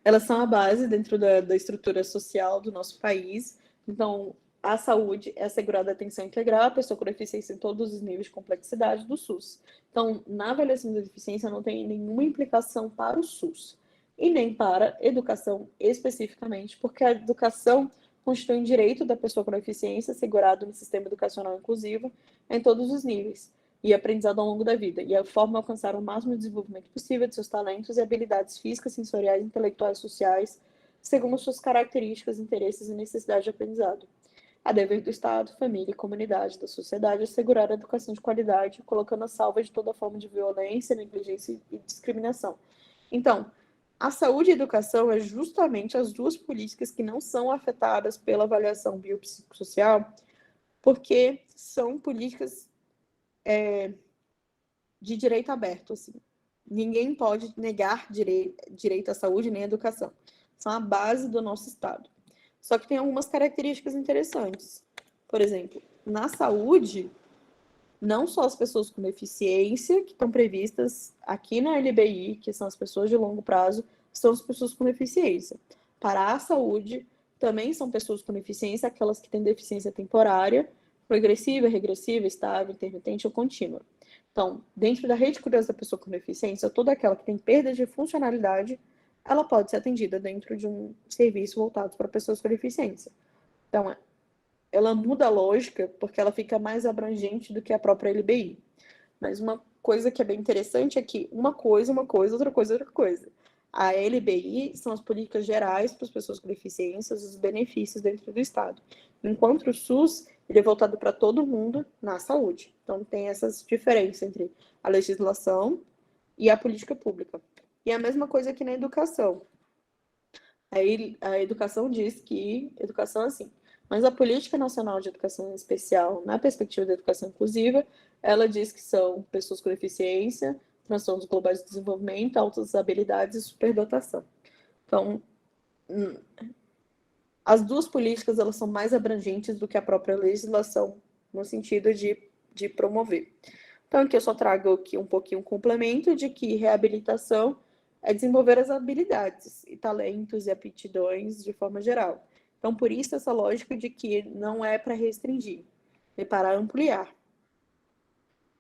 S3: Elas são a base dentro da estrutura social do nosso país. Então, a saúde é assegurada a atenção integral à pessoa com deficiência em todos os níveis de complexidade do SUS. Então, na avaliação da deficiência não tem nenhuma implicação para o SUS e nem para a educação especificamente, porque a educação constitui um direito da pessoa com deficiência assegurado no sistema educacional inclusivo em todos os níveis e aprendizado ao longo da vida, e a forma de alcançar o máximo desenvolvimento possível de seus talentos e habilidades físicas, sensoriais, intelectuais e sociais, segundo suas características, interesses e necessidades de aprendizado. A dever do Estado, família e comunidade da sociedade assegurar a educação de qualidade, colocando a salva de toda forma de violência, negligência e discriminação. Então, A saúde e a educação é justamente as duas políticas que não são afetadas pela avaliação biopsicossocial, porque são políticas de direito aberto, assim. Ninguém pode negar direito à saúde nem à educação. São a base do nosso Estado. Só que tem algumas características interessantes. Por exemplo, na saúde, não só as pessoas com deficiência, que estão previstas aqui na LBI, que são as pessoas de longo prazo, são as pessoas com deficiência. Para a saúde, também são pessoas com deficiência, aquelas que têm deficiência temporária, progressiva, regressiva, estável, intermitente ou contínua. Então, dentro da rede curiosa da pessoa com deficiência, toda aquela que tem perda de funcionalidade, ela pode ser atendida dentro de um serviço voltado para pessoas com deficiência. Então, ela muda a lógica porque ela fica mais abrangente do que a própria LBI. Mas uma coisa que é bem interessante é que uma coisa, outra coisa, outra coisa. A LBI são as políticas gerais para as pessoas com deficiências, os benefícios dentro do Estado. Enquanto o SUS, ele é voltado para todo mundo na saúde. Então, tem essas diferenças entre a legislação e a política pública. E a mesma coisa aqui na educação. Aí, a educação diz que educação é assim. Mas a Política Nacional de Educação Especial, na perspectiva da educação inclusiva, ela diz que são pessoas com deficiência, transtornos globais de desenvolvimento, altas habilidades e superdotação. Então, as duas políticas elas são mais abrangentes do que a própria legislação, no sentido de promover. Então, aqui eu só trago aqui um pouquinho um complemento de que reabilitação é desenvolver as habilidades e talentos e aptidões de forma geral. Então, por isso, essa lógica de que não é para restringir, é para ampliar.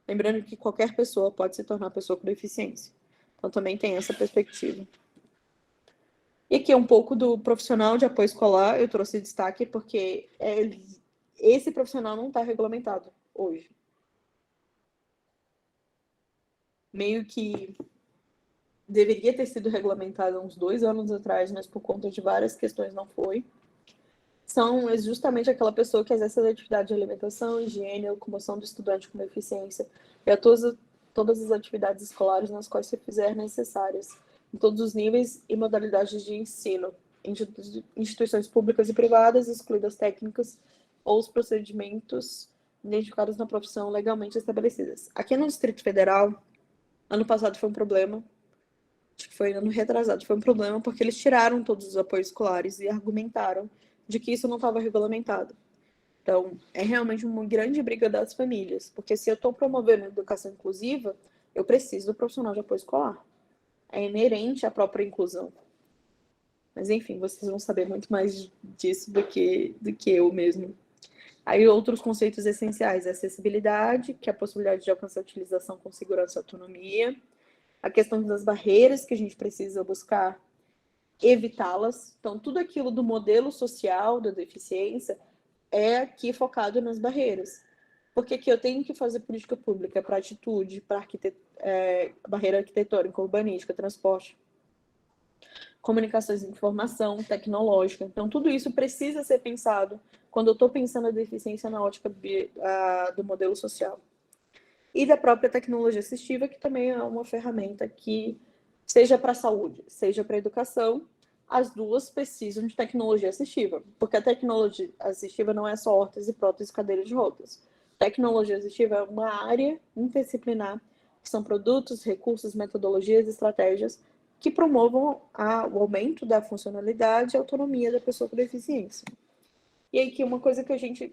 S3: Lembrando que qualquer pessoa pode se tornar pessoa com deficiência. Então, também tem essa perspectiva. E aqui um pouco do profissional de apoio escolar, eu trouxe destaque porque esse profissional não está regulamentado hoje. Meio que deveria ter sido regulamentado há uns 2 anos atrás, mas por conta de várias questões não foi. São justamente aquela pessoa que exerce a atividade de alimentação, higiene, locomoção do estudante com deficiência e a todas as atividades escolares nas quais se fizer necessárias, em todos os níveis e modalidades de ensino, instituições públicas e privadas, excluídas técnicas ou os procedimentos identificados na profissão legalmente estabelecidas. Aqui no Distrito Federal, ano passado foi um problema, acho que foi ano retrasado, foi um problema porque eles tiraram todos os apoios escolares e argumentaram de que isso não estava regulamentado. Então, é realmente uma grande briga das famílias, porque se eu estou promovendo a educação inclusiva, eu preciso do profissional de apoio escolar. É inerente à própria inclusão. Mas, enfim, vocês vão saber muito mais disso do que eu mesmo. Aí, outros conceitos essenciais, a acessibilidade, que é a possibilidade de alcançar a utilização com segurança e autonomia, a questão das barreiras que a gente precisa buscar evitá-las. Então, tudo aquilo do modelo social da deficiência é aqui focado nas barreiras. Porque aqui eu tenho que fazer política pública para atitude, para barreira arquitetônica, urbanística, transporte, comunicações de informação, tecnológica. Então, tudo isso precisa ser pensado quando eu estou pensando a deficiência na ótica do modelo social. E da própria tecnologia assistiva, que também é uma ferramenta que, seja para a saúde, seja para a educação, as duas precisam de tecnologia assistiva, porque a tecnologia assistiva não é só órtese, prótese e cadeira de rodas. Tecnologia assistiva é uma área interdisciplinar, que são produtos, recursos, metodologias e estratégias que promovam o aumento da funcionalidade e autonomia da pessoa com deficiência. E aí que uma coisa que a gente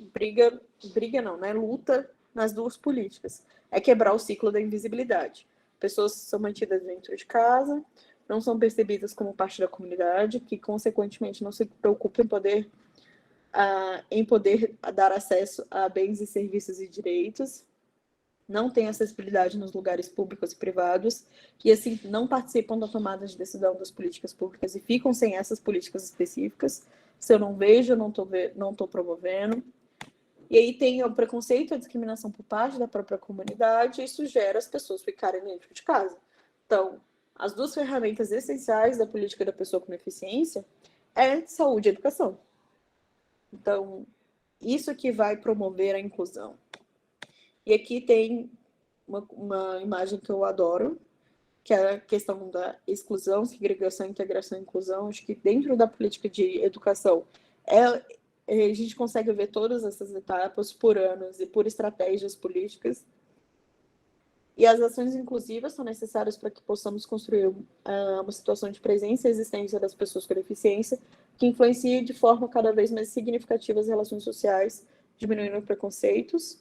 S3: luta nas duas políticas, é quebrar o ciclo da invisibilidade. Pessoas são mantidas dentro de casa, não são percebidas como parte da comunidade, que consequentemente não se preocupam em poder dar acesso a bens e serviços e direitos, não têm acessibilidade nos lugares públicos e privados, e assim não participam da tomada de decisão das políticas públicas e ficam sem essas políticas específicas. Se eu não vejo, eu não estou promovendo. E aí tem o preconceito e a discriminação por parte da própria comunidade, e isso gera as pessoas ficarem dentro de casa. Então, as duas ferramentas essenciais da política da pessoa com deficiência é saúde e educação. Então, isso que vai promover a inclusão. E aqui tem uma imagem que eu adoro, que é a questão da exclusão, segregação, integração e inclusão. Acho que dentro da política de educação a gente consegue ver todas essas etapas por anos e por estratégias políticas. E as ações inclusivas são necessárias para que possamos construir uma situação de presença e existência das pessoas com deficiência que influencie de forma cada vez mais significativa as relações sociais, diminuindo preconceitos.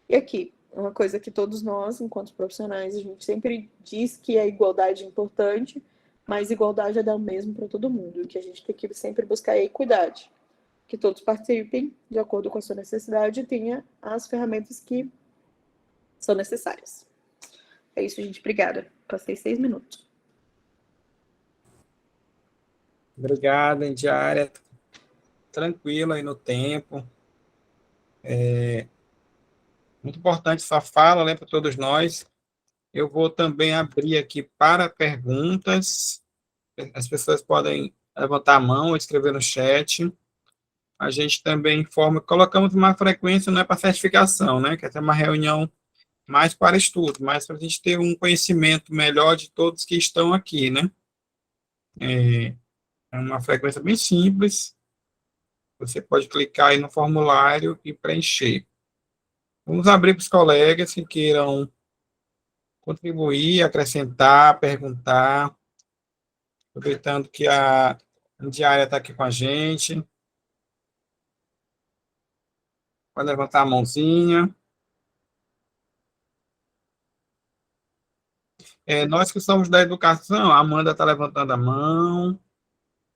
S3: E aqui, uma coisa que todos nós, enquanto profissionais, a gente sempre diz que a igualdade é importante, mas igualdade é dar o mesmo para todo mundo, e que a gente tem que sempre buscar a equidade, que todos participem de acordo com a sua necessidade e tenha as ferramentas que são necessárias. É isso, gente. Obrigada. Passei 6 minutos.
S1: Obrigado, Indiara. Tranquilo aí no tempo. Muito importante sua fala, né, para todos nós. Eu vou também abrir aqui para perguntas. As pessoas podem levantar a mão ou escrever no chat. A gente também informa, colocamos uma frequência, não é para certificação, né, que é uma reunião mais para estudo, mas para a gente ter um conhecimento melhor de todos que estão aqui, né. É uma frequência bem simples. Você pode clicar aí no formulário e preencher. Vamos abrir para os colegas que queiram contribuir, acrescentar, perguntar, aproveitando que a Diária está aqui com a gente. Pode levantar a mãozinha. Nós que somos da educação, a Amanda está levantando a mão.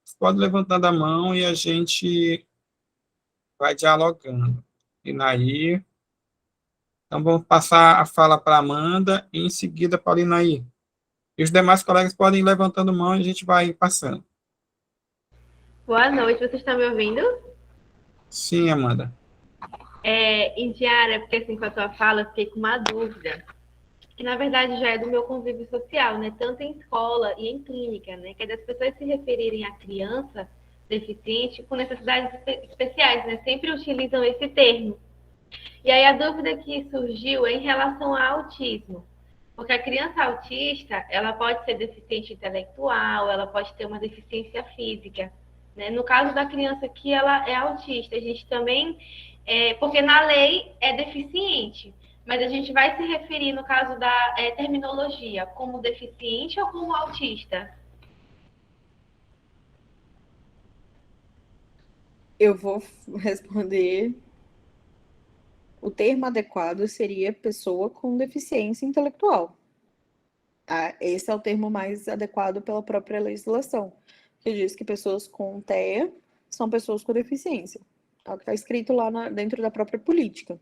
S1: Você pode levantando a mão e a gente vai dialogando. E Inaí. Então, vamos passar a fala para a Amanda e, em seguida, para a Inaí. E os demais colegas podem ir levantando a mão e a gente vai passando.
S5: Boa noite, você está me ouvindo?
S1: Sim, Amanda.
S5: Indiara, porque assim, com a tua fala, eu fiquei com uma dúvida, que na verdade já é do meu convívio social, né? Tanto em escola e em clínica, né? Que é das pessoas se referirem à criança deficiente com necessidades especiais, né? Sempre utilizam esse termo. E aí a dúvida que surgiu é em relação ao autismo. Porque a criança autista, ela pode ser deficiente intelectual, ela pode ter uma deficiência física, né? No caso da criança que ela é autista, a gente também, porque na lei é deficiente, mas a gente vai se referir, no caso da terminologia, como deficiente ou como autista?
S3: Eu vou responder. O termo adequado seria pessoa com deficiência intelectual. Esse é o termo mais adequado pela própria legislação, que diz que pessoas com TEA são pessoas com deficiência. É o que está escrito lá dentro da própria política.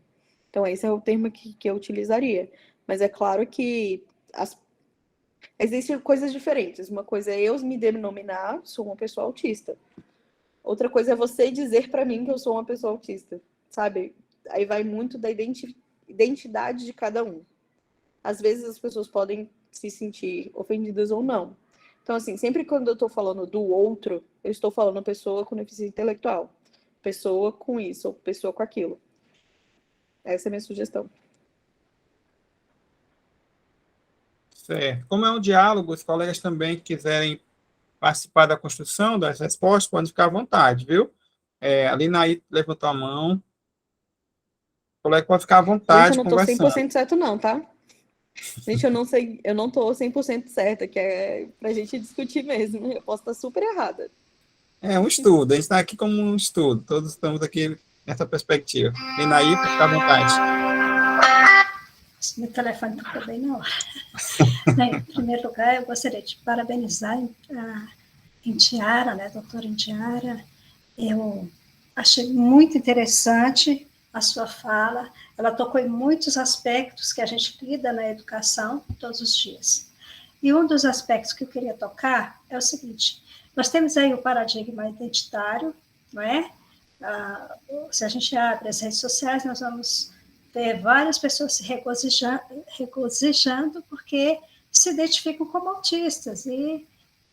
S3: Então, esse é o termo que eu utilizaria. Mas é claro que existem coisas diferentes. Uma coisa é eu me denominar, sou uma pessoa autista. Outra coisa é você dizer para mim que eu sou uma pessoa autista, sabe? Aí vai muito da identidade de cada um. Às vezes as pessoas podem se sentir ofendidas ou não. Então, assim, sempre quando eu estou falando do outro, eu estou falando pessoa com deficiência intelectual, pessoa com isso, ou pessoa com aquilo. Essa é a minha sugestão.
S1: Certo. Como é um diálogo, os colegas também que quiserem participar da construção das respostas, podem ficar à vontade, viu? A Linaí levantou a mão. O colega pode ficar à vontade
S3: Gente, eu não tô
S1: conversando.
S3: 100% certo não, tá? Gente, eu não sei, eu não tô 100% certa, que é pra gente discutir mesmo. Eu posso estar super errada.
S1: É um estudo, a gente está aqui como um estudo, todos estamos aqui nessa perspectiva. Linaí, pode ficar à vontade.
S2: Meu telefone tocou bem na hora. Bem, em primeiro lugar, eu gostaria de parabenizar a Indiara, né, doutora Indiara. Eu achei muito interessante a sua fala. Ela tocou em muitos aspectos que a gente lida na educação todos os dias. E um dos aspectos que eu queria tocar é o seguinte: nós temos aí o paradigma identitário, não é? Se a gente abre as redes sociais, nós vamos ter várias pessoas se regozijando porque se identificam como autistas e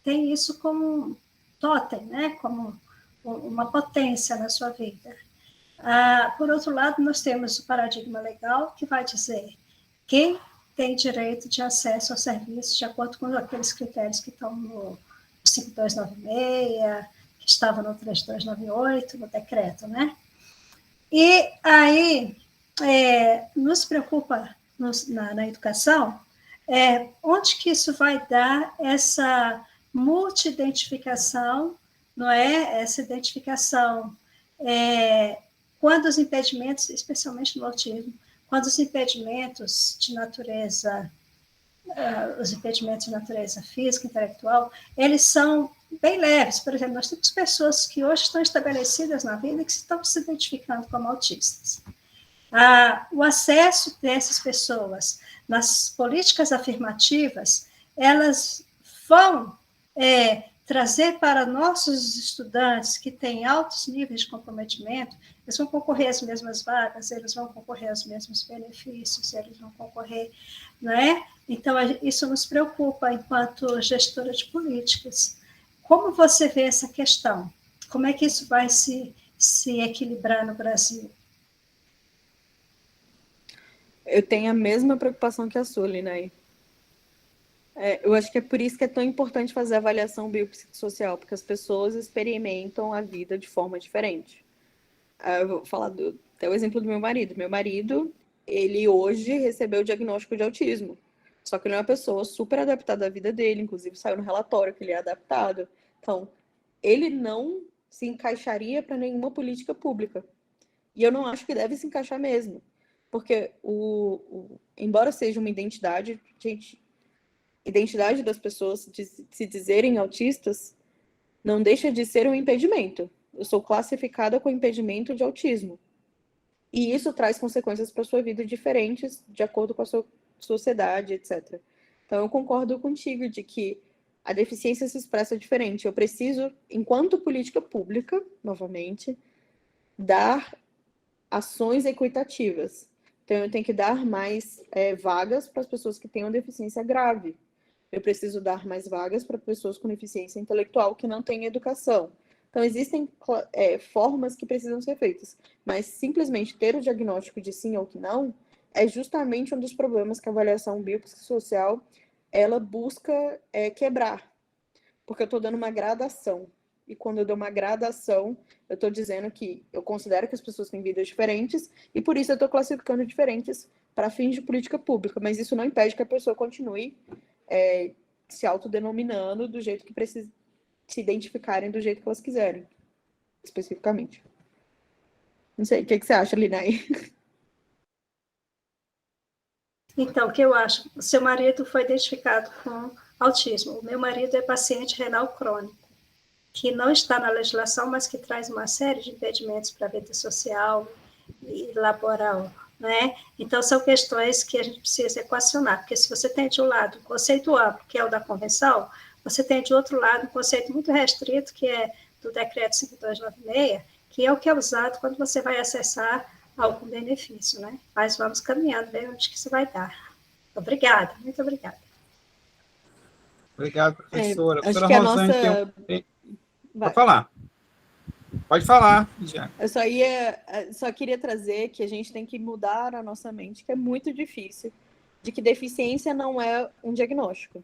S2: tem isso como um totem, né? Como uma potência na sua vida. Por outro lado, nós temos o paradigma legal que vai dizer quem tem direito de acesso ao serviço de acordo com aqueles critérios que estão no 5296, que estava no 3298, no decreto, né? E aí, nos preocupa na educação, onde que isso vai dar essa multi-identificação, não é? Essa identificação, quando os impedimentos, especialmente no autismo, quando os impedimentos de natureza física, intelectual, eles são bem leves. Por exemplo, nós temos pessoas que hoje estão estabelecidas na vida e que estão se identificando como autistas. O acesso dessas pessoas nas políticas afirmativas, elas vão trazer para nossos estudantes que têm altos níveis de comprometimento, eles vão concorrer às mesmas vagas, eles vão concorrer aos mesmos benefícios, eles vão concorrer, não é? Então, isso nos preocupa enquanto gestora de políticas. Como você vê essa questão? Como é que isso vai se equilibrar no Brasil?
S3: Eu tenho a mesma preocupação que a sua, Linaí. Eu acho que é por isso que é tão importante fazer a avaliação biopsicossocial, porque as pessoas experimentam a vida de forma diferente. Eu vou falar até o exemplo do meu marido. Meu marido, ele hoje recebeu o diagnóstico de autismo, só que ele é uma pessoa super adaptada à vida dele, inclusive saiu no relatório que ele é adaptado. Então, ele não se encaixaria para nenhuma política pública. E eu não acho que deve se encaixar mesmo, porque embora seja uma identidade, identidade das pessoas de se dizerem autistas não deixa de ser um impedimento. Eu sou classificada com impedimento de autismo. E isso traz consequências para a sua vida diferentes, de acordo com a sua sociedade, etc. Então, eu concordo contigo de que a deficiência se expressa diferente. Eu preciso, enquanto política pública, novamente, dar ações equitativas. Então, eu tenho que dar mais vagas para as pessoas que tenham deficiência grave. Eu preciso dar mais vagas para pessoas com deficiência intelectual que não têm educação. Então, existem formas que precisam ser feitas, mas simplesmente ter o diagnóstico de sim ou que não é justamente um dos problemas que a avaliação biopsicossocial ela busca quebrar, porque eu estou dando uma gradação. E quando eu dou uma gradação, eu estou dizendo que eu considero que as pessoas têm vidas diferentes e por isso eu estou classificando diferentes para fins de política pública, mas isso não impede que a pessoa continue se autodenominando do jeito que precisa, se identificarem do jeito que elas quiserem, especificamente. Não sei, o que você acha, Linaí?
S2: Então, o que eu acho? O seu marido foi identificado com autismo. O meu marido é paciente renal crônico, que não está na legislação, mas que traz uma série de impedimentos para a vida social e laboral, né? Então, são questões que a gente precisa equacionar, porque se você tem de um lado o conceito amplo, que é o da convenção, você tem de outro lado um conceito muito restrito, que é do decreto 5296, que é o que é usado quando você vai acessar algum benefício, né? Mas vamos caminhando, ver onde que isso vai dar. Obrigada, muito obrigada.
S1: Obrigado, professora.
S3: Acho que a nossa...
S1: Pode falar. Pode falar, Diana.
S3: Eu só queria trazer que a gente tem que mudar a nossa mente, que é muito difícil, de que deficiência não é um diagnóstico.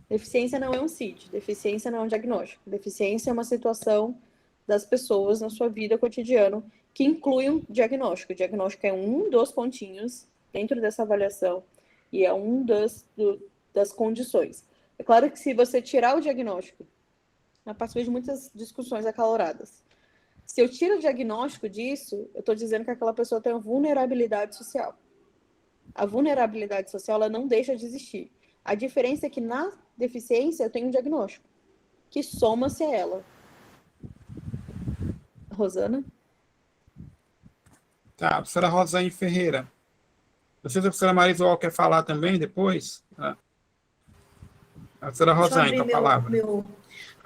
S3: Deficiência não é um CID, deficiência não é um diagnóstico. Deficiência é uma situação das pessoas na sua vida cotidiana que inclui um diagnóstico. O diagnóstico é um dos pontinhos dentro dessa avaliação e é um das condições. É claro que se você tirar o diagnóstico, eu participei de muitas discussões acaloradas. Se eu tiro o diagnóstico disso, eu estou dizendo que aquela pessoa tem uma vulnerabilidade social. A vulnerabilidade social ela não deixa de existir. A diferença é que na deficiência eu tenho um diagnóstico, que soma-se a ela. Rosana?
S1: Tá, a professora Rosane Ferreira. Não sei se a professora Marisol quer falar também depois. A professora Rosane, com a palavra.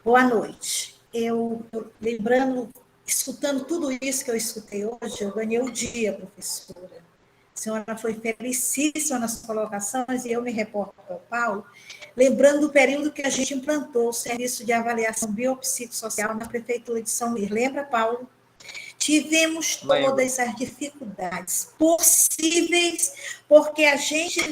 S6: Boa noite. Eu lembrando, escutando tudo isso que eu escutei hoje, eu ganhei o dia, professora. A senhora foi felicíssima nas colocações e eu me reporto ao Paulo, lembrando do período que a gente implantou o serviço de avaliação biopsicossocial na Prefeitura de São Luís. Lembra, Paulo? tivemos
S1: Lembro.
S6: todas as dificuldades possíveis, porque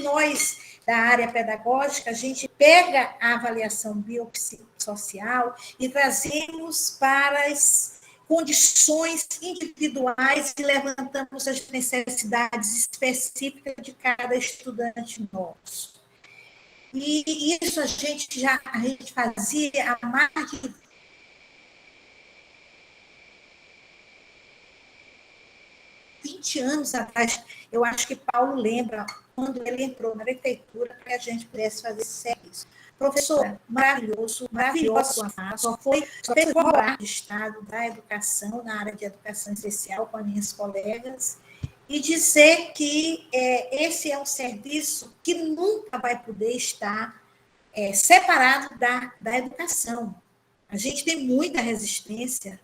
S6: nós, da área pedagógica, a gente pega a avaliação biopsicossocial e trazemos para as condições individuais e levantamos as necessidades específicas de cada estudante nosso. E isso a gente fazia há mais de 20 anos atrás. Eu acho que Paulo lembra quando ele entrou na prefeitura para que a gente pudesse fazer esse serviço. Professor, maravilhosa sua fala, só fez cobrar de Estado da educação, na área de educação especial com as minhas colegas, e dizer que esse é um serviço que nunca vai poder estar separado da educação. A gente tem muita resistência.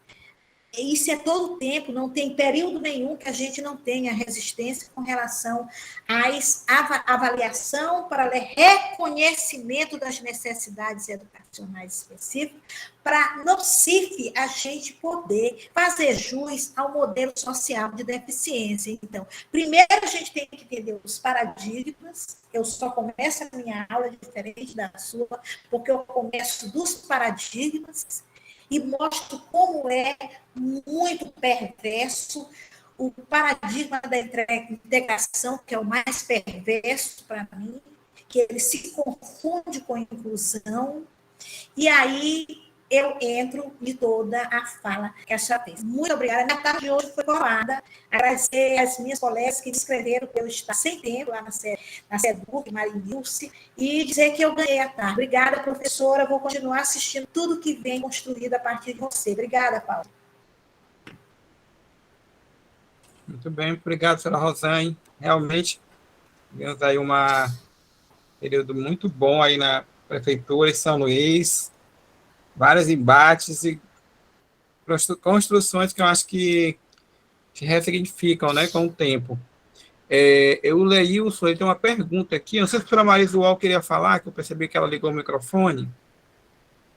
S6: Isso é todo o tempo, não tem período nenhum que a gente não tenha resistência com relação à avaliação para reconhecimento das necessidades educacionais específicas, para no CIF a gente poder fazer jus ao modelo social de deficiência. Então, primeiro a gente tem que entender os paradigmas. Eu só começo a minha aula diferente da sua, porque eu começo dos paradigmas e mostro como é muito perverso o paradigma da integração, que é o mais perverso para mim, que ele se confunde com inclusão, e aí eu entro de toda a fala que a senhora fez. Muito obrigada. Na tarde de hoje foi coroada. Agradecer às minhas colegas que escreveram que eu estava sem tempo lá na SEDUC, Marinilce, e dizer que eu ganhei a tarde. Obrigada, professora. Vou continuar assistindo tudo que vem construído a partir de você. Obrigada, Paulo.
S1: Muito bem, obrigado, senhora Rosane. Realmente, tivemos aí um período muito bom aí na prefeitura de São Luís, vários embates e construções que eu acho que se ressignificam, né, com o tempo. O Leilson, ele tem uma pergunta aqui, não sei se a professora Marisa Uol queria falar, que eu percebi que ela ligou o microfone.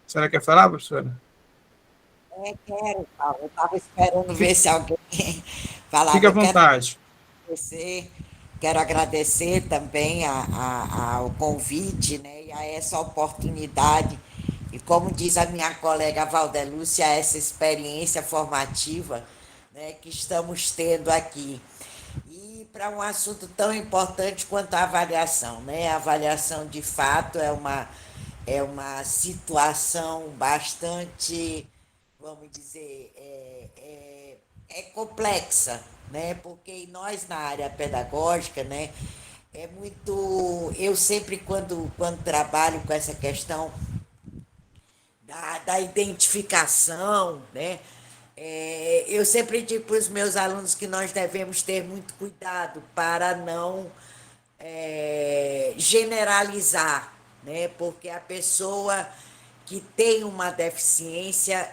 S1: A senhora quer falar, professora?
S7: Quero, Paulo. Eu estava esperando ver se alguém falava.
S1: Fique à vontade.
S7: Quero agradecer também ao convite, né, e a essa oportunidade. E como diz a minha colega Valdelúcia, essa experiência formativa, né, que estamos tendo aqui. E para um assunto tão importante quanto a avaliação, né? A avaliação, de fato, é uma situação bastante, vamos dizer, complexa, né? Porque nós, na área pedagógica, né, eu sempre, quando trabalho com essa questão da identificação, né? Eu sempre digo para os meus alunos que nós devemos ter muito cuidado para não generalizar, né? Porque a pessoa que tem uma deficiência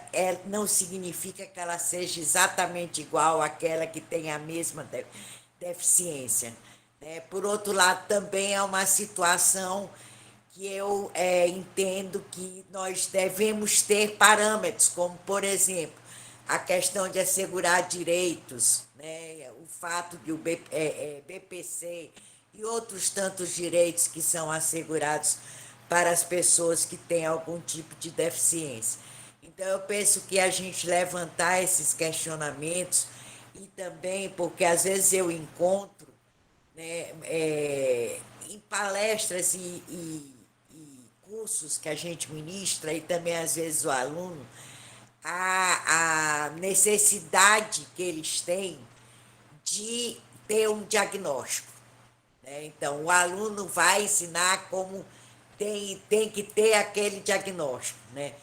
S7: não significa que ela seja exatamente igual àquela que tem a mesma deficiência, né? Por outro lado, também é uma situação que eu entendo que nós devemos ter parâmetros, como, por exemplo, a questão de assegurar direitos, né? O fato de o BPC e outros tantos direitos que são assegurados para as pessoas que têm algum tipo de deficiência. Então, eu penso que a gente levantar esses questionamentos, e também porque às vezes eu encontro, né, em palestras e cursos que a gente ministra, e também às vezes o aluno, a necessidade que eles têm de ter um diagnóstico, né? Então, o aluno vai ensinar como tem que ter aquele diagnóstico, né?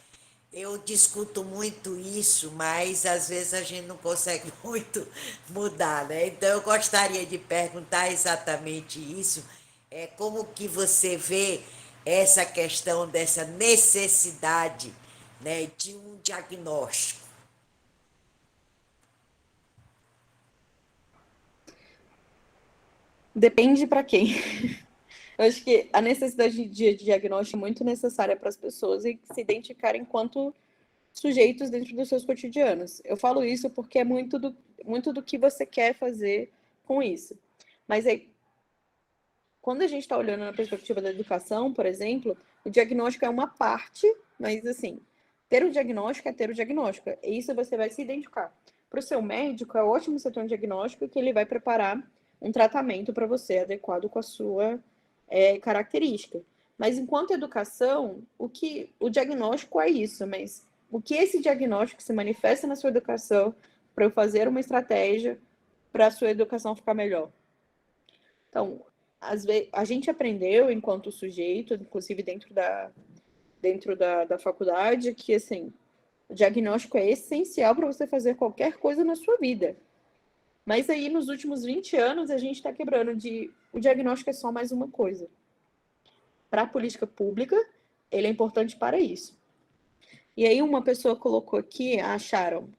S7: Eu discuto muito isso, mas às vezes a gente não consegue muito mudar, né? Então, eu gostaria de perguntar exatamente isso, como que você vê essa questão dessa necessidade, né, de um diagnóstico.
S3: Depende para quem. Eu acho que a necessidade de diagnóstico é muito necessária para as pessoas e se identificarem enquanto sujeitos dentro dos seus cotidianos. Eu falo isso porque é muito do que você quer fazer com isso. Mas aí, quando a gente está olhando na perspectiva da educação, por exemplo, o diagnóstico é uma parte, mas assim, ter o diagnóstico é ter o diagnóstico. E isso você vai se identificar. Para o seu médico, é ótimo você ter um diagnóstico que ele vai preparar um tratamento para você adequado com a sua característica. Mas enquanto educação, o diagnóstico é isso, mas o que esse diagnóstico se manifesta na sua educação para eu fazer uma estratégia para a sua educação ficar melhor. Então, às vezes, a gente aprendeu enquanto sujeito, inclusive dentro da faculdade, que assim, o diagnóstico é essencial para você fazer qualquer coisa na sua vida. Mas aí, nos últimos 20 anos, a gente está quebrando o diagnóstico é só mais uma coisa. Para a política pública, ele é importante para isso. E aí uma pessoa colocou aqui, a Sharon,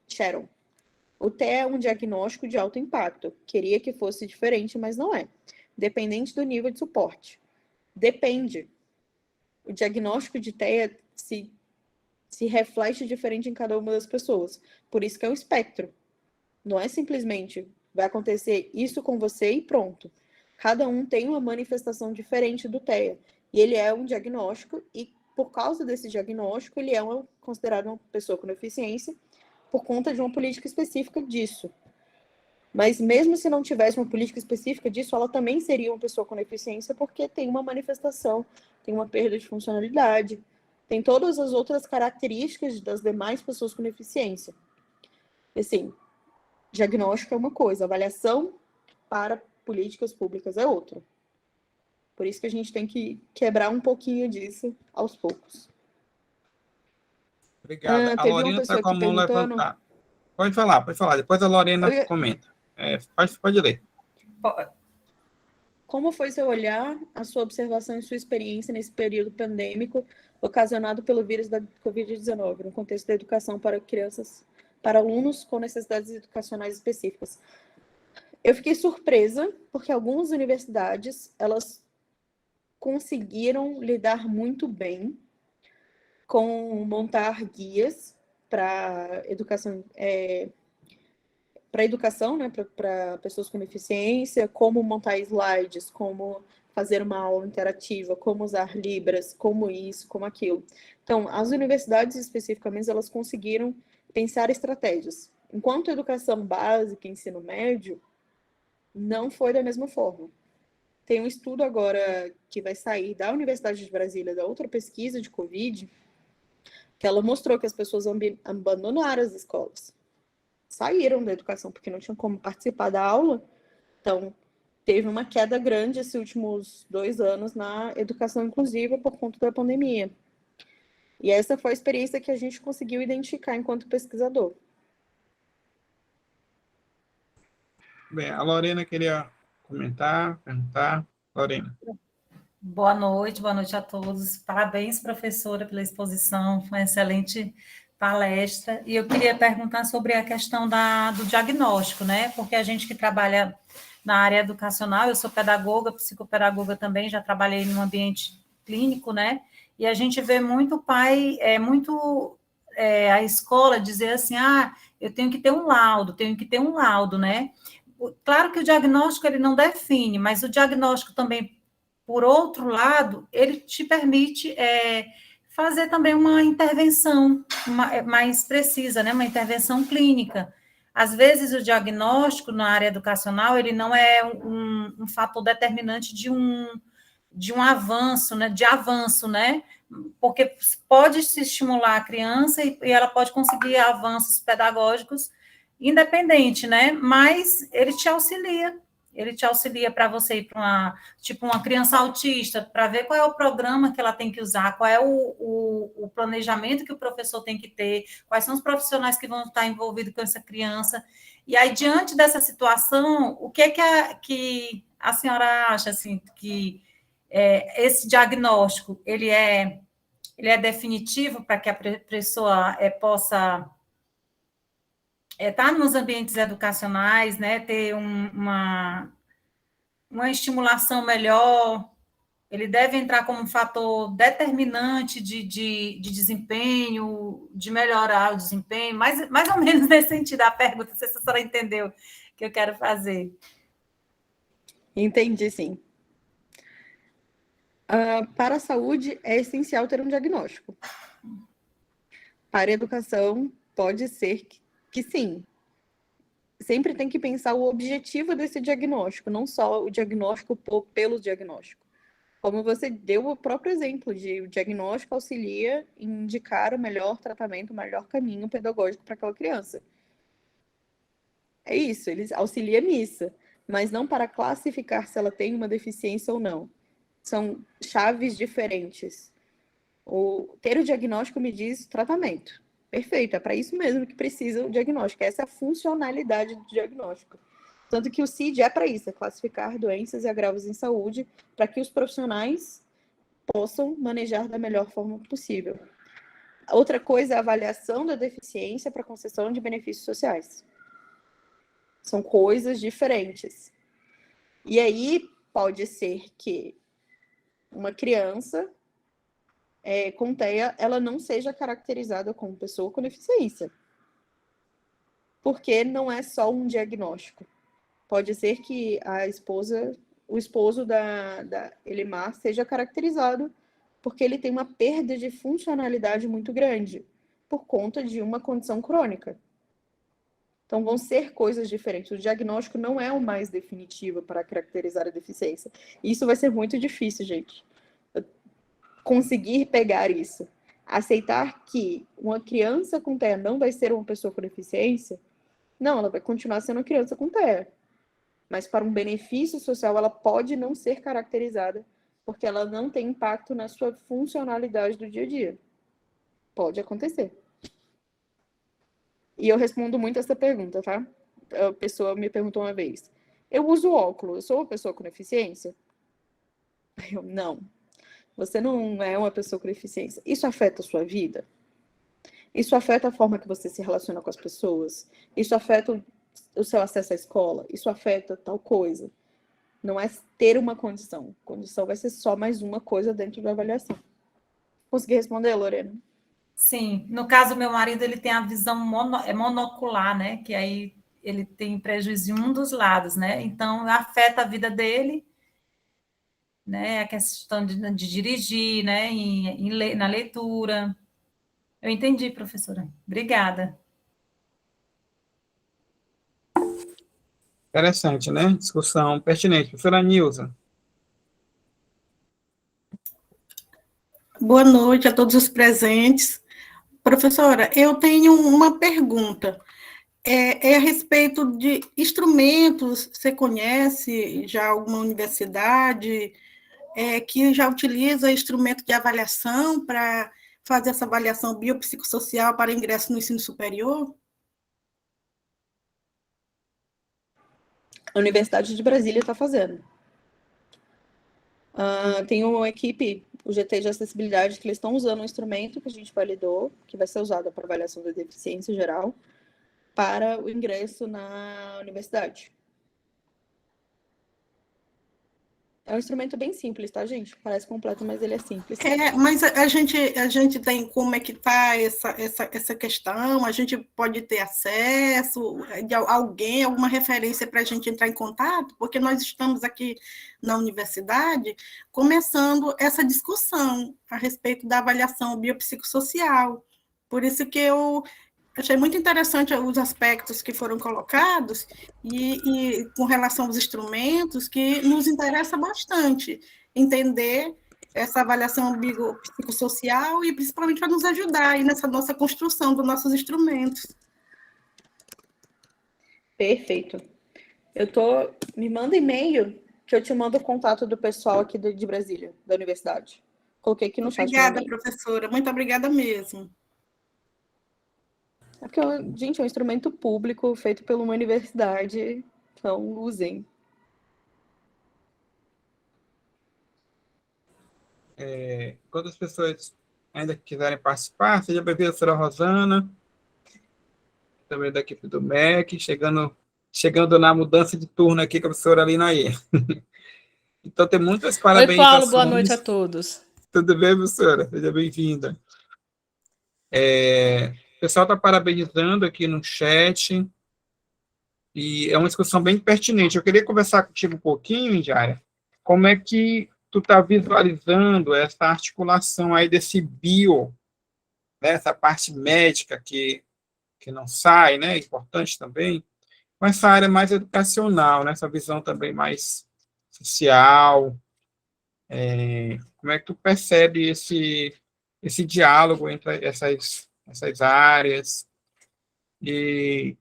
S3: o TEA é um diagnóstico de alto impacto. Queria que fosse diferente, mas não é. Dependente do nível de suporte. Depende. O diagnóstico de TEA se reflete diferente em cada uma das pessoas. Por isso que é um espectro. Não é simplesmente vai acontecer isso com você e pronto. Cada um tem uma manifestação diferente do TEA. E ele é um diagnóstico e, por causa desse diagnóstico, ele é considerado uma pessoa com deficiência por conta de uma política específica disso. Mas mesmo se não tivesse uma política específica disso, ela também seria uma pessoa com deficiência porque tem uma manifestação, tem uma perda de funcionalidade, tem todas as outras características das demais pessoas com deficiência. Assim, diagnóstico é uma coisa, avaliação para políticas públicas é outra. Por isso que a gente tem que quebrar um pouquinho disso aos poucos.
S1: Obrigada. A Lorena está com a mão levantada. Pode falar. Depois a Lorena comenta. Pode ler.
S3: Como foi seu olhar, a sua observação e sua experiência nesse período pandêmico ocasionado pelo vírus da Covid-19, no contexto da educação para crianças, para alunos com necessidades educacionais específicas? Eu fiquei surpresa, porque algumas universidades, elas conseguiram lidar muito bem com montar guias para educação, né, para pessoas com deficiência, como montar slides, como fazer uma aula interativa, como usar libras, como isso, como aquilo. Então, as universidades especificamente, elas conseguiram pensar estratégias. Enquanto a educação básica, ensino médio, não foi da mesma forma. Tem um estudo agora que vai sair da Universidade de Brasília, da outra pesquisa de Covid, que ela mostrou que as pessoas abandonaram as escolas. Saíram da educação porque não tinham como participar da aula. Então, teve uma queda grande esses últimos 2 anos na educação inclusiva por conta da pandemia. E essa foi a experiência que a gente conseguiu identificar enquanto pesquisador.
S1: Bem, a Lorena queria perguntar. Lorena.
S8: Boa noite a todos. Parabéns, professora, pela exposição, foi uma excelente palestra. E eu queria perguntar sobre a questão do diagnóstico, né? Porque a gente que trabalha na área educacional, eu sou pedagoga, psicopedagoga também, já trabalhei no ambiente clínico, né? E a gente vê muito a escola dizer assim, eu tenho que ter um laudo, né? Claro que o diagnóstico ele não define, mas o diagnóstico também, por outro lado, ele te permite fazer também uma intervenção mais precisa, né? Uma intervenção clínica. Às vezes, o diagnóstico na área educacional, ele não é um fator determinante de um avanço, né? Porque pode se estimular a criança e ela pode conseguir avanços pedagógicos independente, né? Mas ele te auxilia para você ir para uma criança autista, para ver qual é o programa que ela tem que usar, qual é o planejamento que o professor tem que ter, quais são os profissionais que vão estar envolvidos com essa criança. E aí, diante dessa situação, o que é que a senhora acha, assim, que esse diagnóstico, ele é definitivo para que a pessoa possa estar nos ambientes educacionais, né, ter uma estimulação melhor? ele deve entrar como um fator determinante de desempenho, de melhorar o desempenho, mais ou menos nesse sentido a pergunta, não sei se a senhora entendeu o que eu quero fazer.
S3: Entendi, sim. Para a saúde, é essencial ter um diagnóstico. Para a educação, pode ser que sim. Sempre tem que pensar o objetivo desse diagnóstico, não só o diagnóstico pelo diagnóstico. Como você deu o próprio exemplo de o diagnóstico auxilia em indicar o melhor tratamento, o melhor caminho pedagógico para aquela criança. É isso, eles auxiliam nisso, mas não para classificar se ela tem uma deficiência ou não. São chaves diferentes. Ter o diagnóstico me diz tratamento. Perfeito, é para isso mesmo que precisa o diagnóstico. Essa é a funcionalidade do diagnóstico. Tanto que o CID é para isso, é classificar doenças e agravos em saúde, para que os profissionais possam manejar da melhor forma possível. Outra coisa é a avaliação da deficiência para concessão de benefícios sociais. São coisas diferentes. E aí, pode ser que uma criança com TEA, ela não seja caracterizada como pessoa com deficiência. Porque não é só um diagnóstico. Pode ser que o esposo da Elimar seja caracterizado porque ele tem uma perda de funcionalidade muito grande, por conta de uma condição crônica. Então, vão ser coisas diferentes. O diagnóstico não é o mais definitivo para caracterizar a deficiência. Isso vai ser muito difícil, gente. Conseguir pegar isso. Aceitar que uma criança com TEA não vai ser uma pessoa com deficiência, não, ela vai continuar sendo uma criança com TEA. Mas para um benefício social, ela pode não ser caracterizada, porque ela não tem impacto na sua funcionalidade do dia a dia. Pode acontecer. E eu respondo muito essa pergunta, tá? A pessoa me perguntou uma vez, eu uso óculos, eu sou uma pessoa com deficiência? Eu, não. Você não é uma pessoa com deficiência. Isso afeta a sua vida? Isso afeta a forma que você se relaciona com as pessoas? Isso afeta o seu acesso à escola? Isso afeta tal coisa? Não é ter uma condição. Condição vai ser só mais uma coisa dentro da avaliação. Consegui responder, Lorena?
S8: Sim, no caso, meu marido, ele tem a visão monocular, né? Que aí ele tem prejuízo em um dos lados, né? Então, afeta a vida dele, né? A questão de dirigir, né? Na leitura. Eu entendi, professora. Obrigada.
S1: Interessante, né? Discussão pertinente. Professora Nilza.
S9: Boa noite a todos os presentes. Professora, eu tenho uma pergunta. É a respeito de instrumentos. Você conhece já alguma universidade que já utiliza instrumento de avaliação para fazer essa avaliação biopsicossocial para ingresso no ensino superior?
S3: A Universidade de Brasília está fazendo. Tem uma equipe, o GT de acessibilidade, que eles estão usando um instrumento que a gente validou, que vai ser usado para avaliação da deficiência geral, para o ingresso na universidade. É um instrumento bem simples, tá, gente? Parece completo, mas ele é simples.
S9: Mas a gente tem como é que está essa questão? A gente pode ter acesso de alguém, alguma referência para a gente entrar em contato? Porque nós estamos aqui na universidade começando essa discussão a respeito da avaliação biopsicossocial. Por isso que eu achei muito interessante os aspectos que foram colocados e com relação aos instrumentos, que nos interessa bastante entender essa avaliação biopsicossocial e principalmente para nos ajudar aí nessa nossa construção dos nossos instrumentos.
S3: Perfeito. Me manda e-mail que eu te mando o contato do pessoal aqui de Brasília, da universidade. Coloquei aqui no chat.
S9: Obrigada, professora. Muito obrigada mesmo.
S3: É porque, gente, é um instrumento público feito por uma universidade, então usem.
S1: Quantas pessoas ainda quiserem participar, seja bem-vinda a professora Rosana, também da equipe do MEC, chegando na mudança de turno aqui com a professora Lina aí. Então, tem muitas
S10: Oi,
S1: parabenizações.
S10: Paulo, boa noite a todos.
S1: Tudo bem, professora? Seja bem-vinda. O pessoal está parabenizando aqui no chat, e é uma discussão bem pertinente. Eu queria conversar contigo um pouquinho, Indiara, como é que tu está visualizando essa articulação aí desse bio, né, essa parte médica que não sai, né, importante também, com essa área mais educacional, né, essa visão também mais social. Como é que tu percebe esse diálogo entre essas áreas e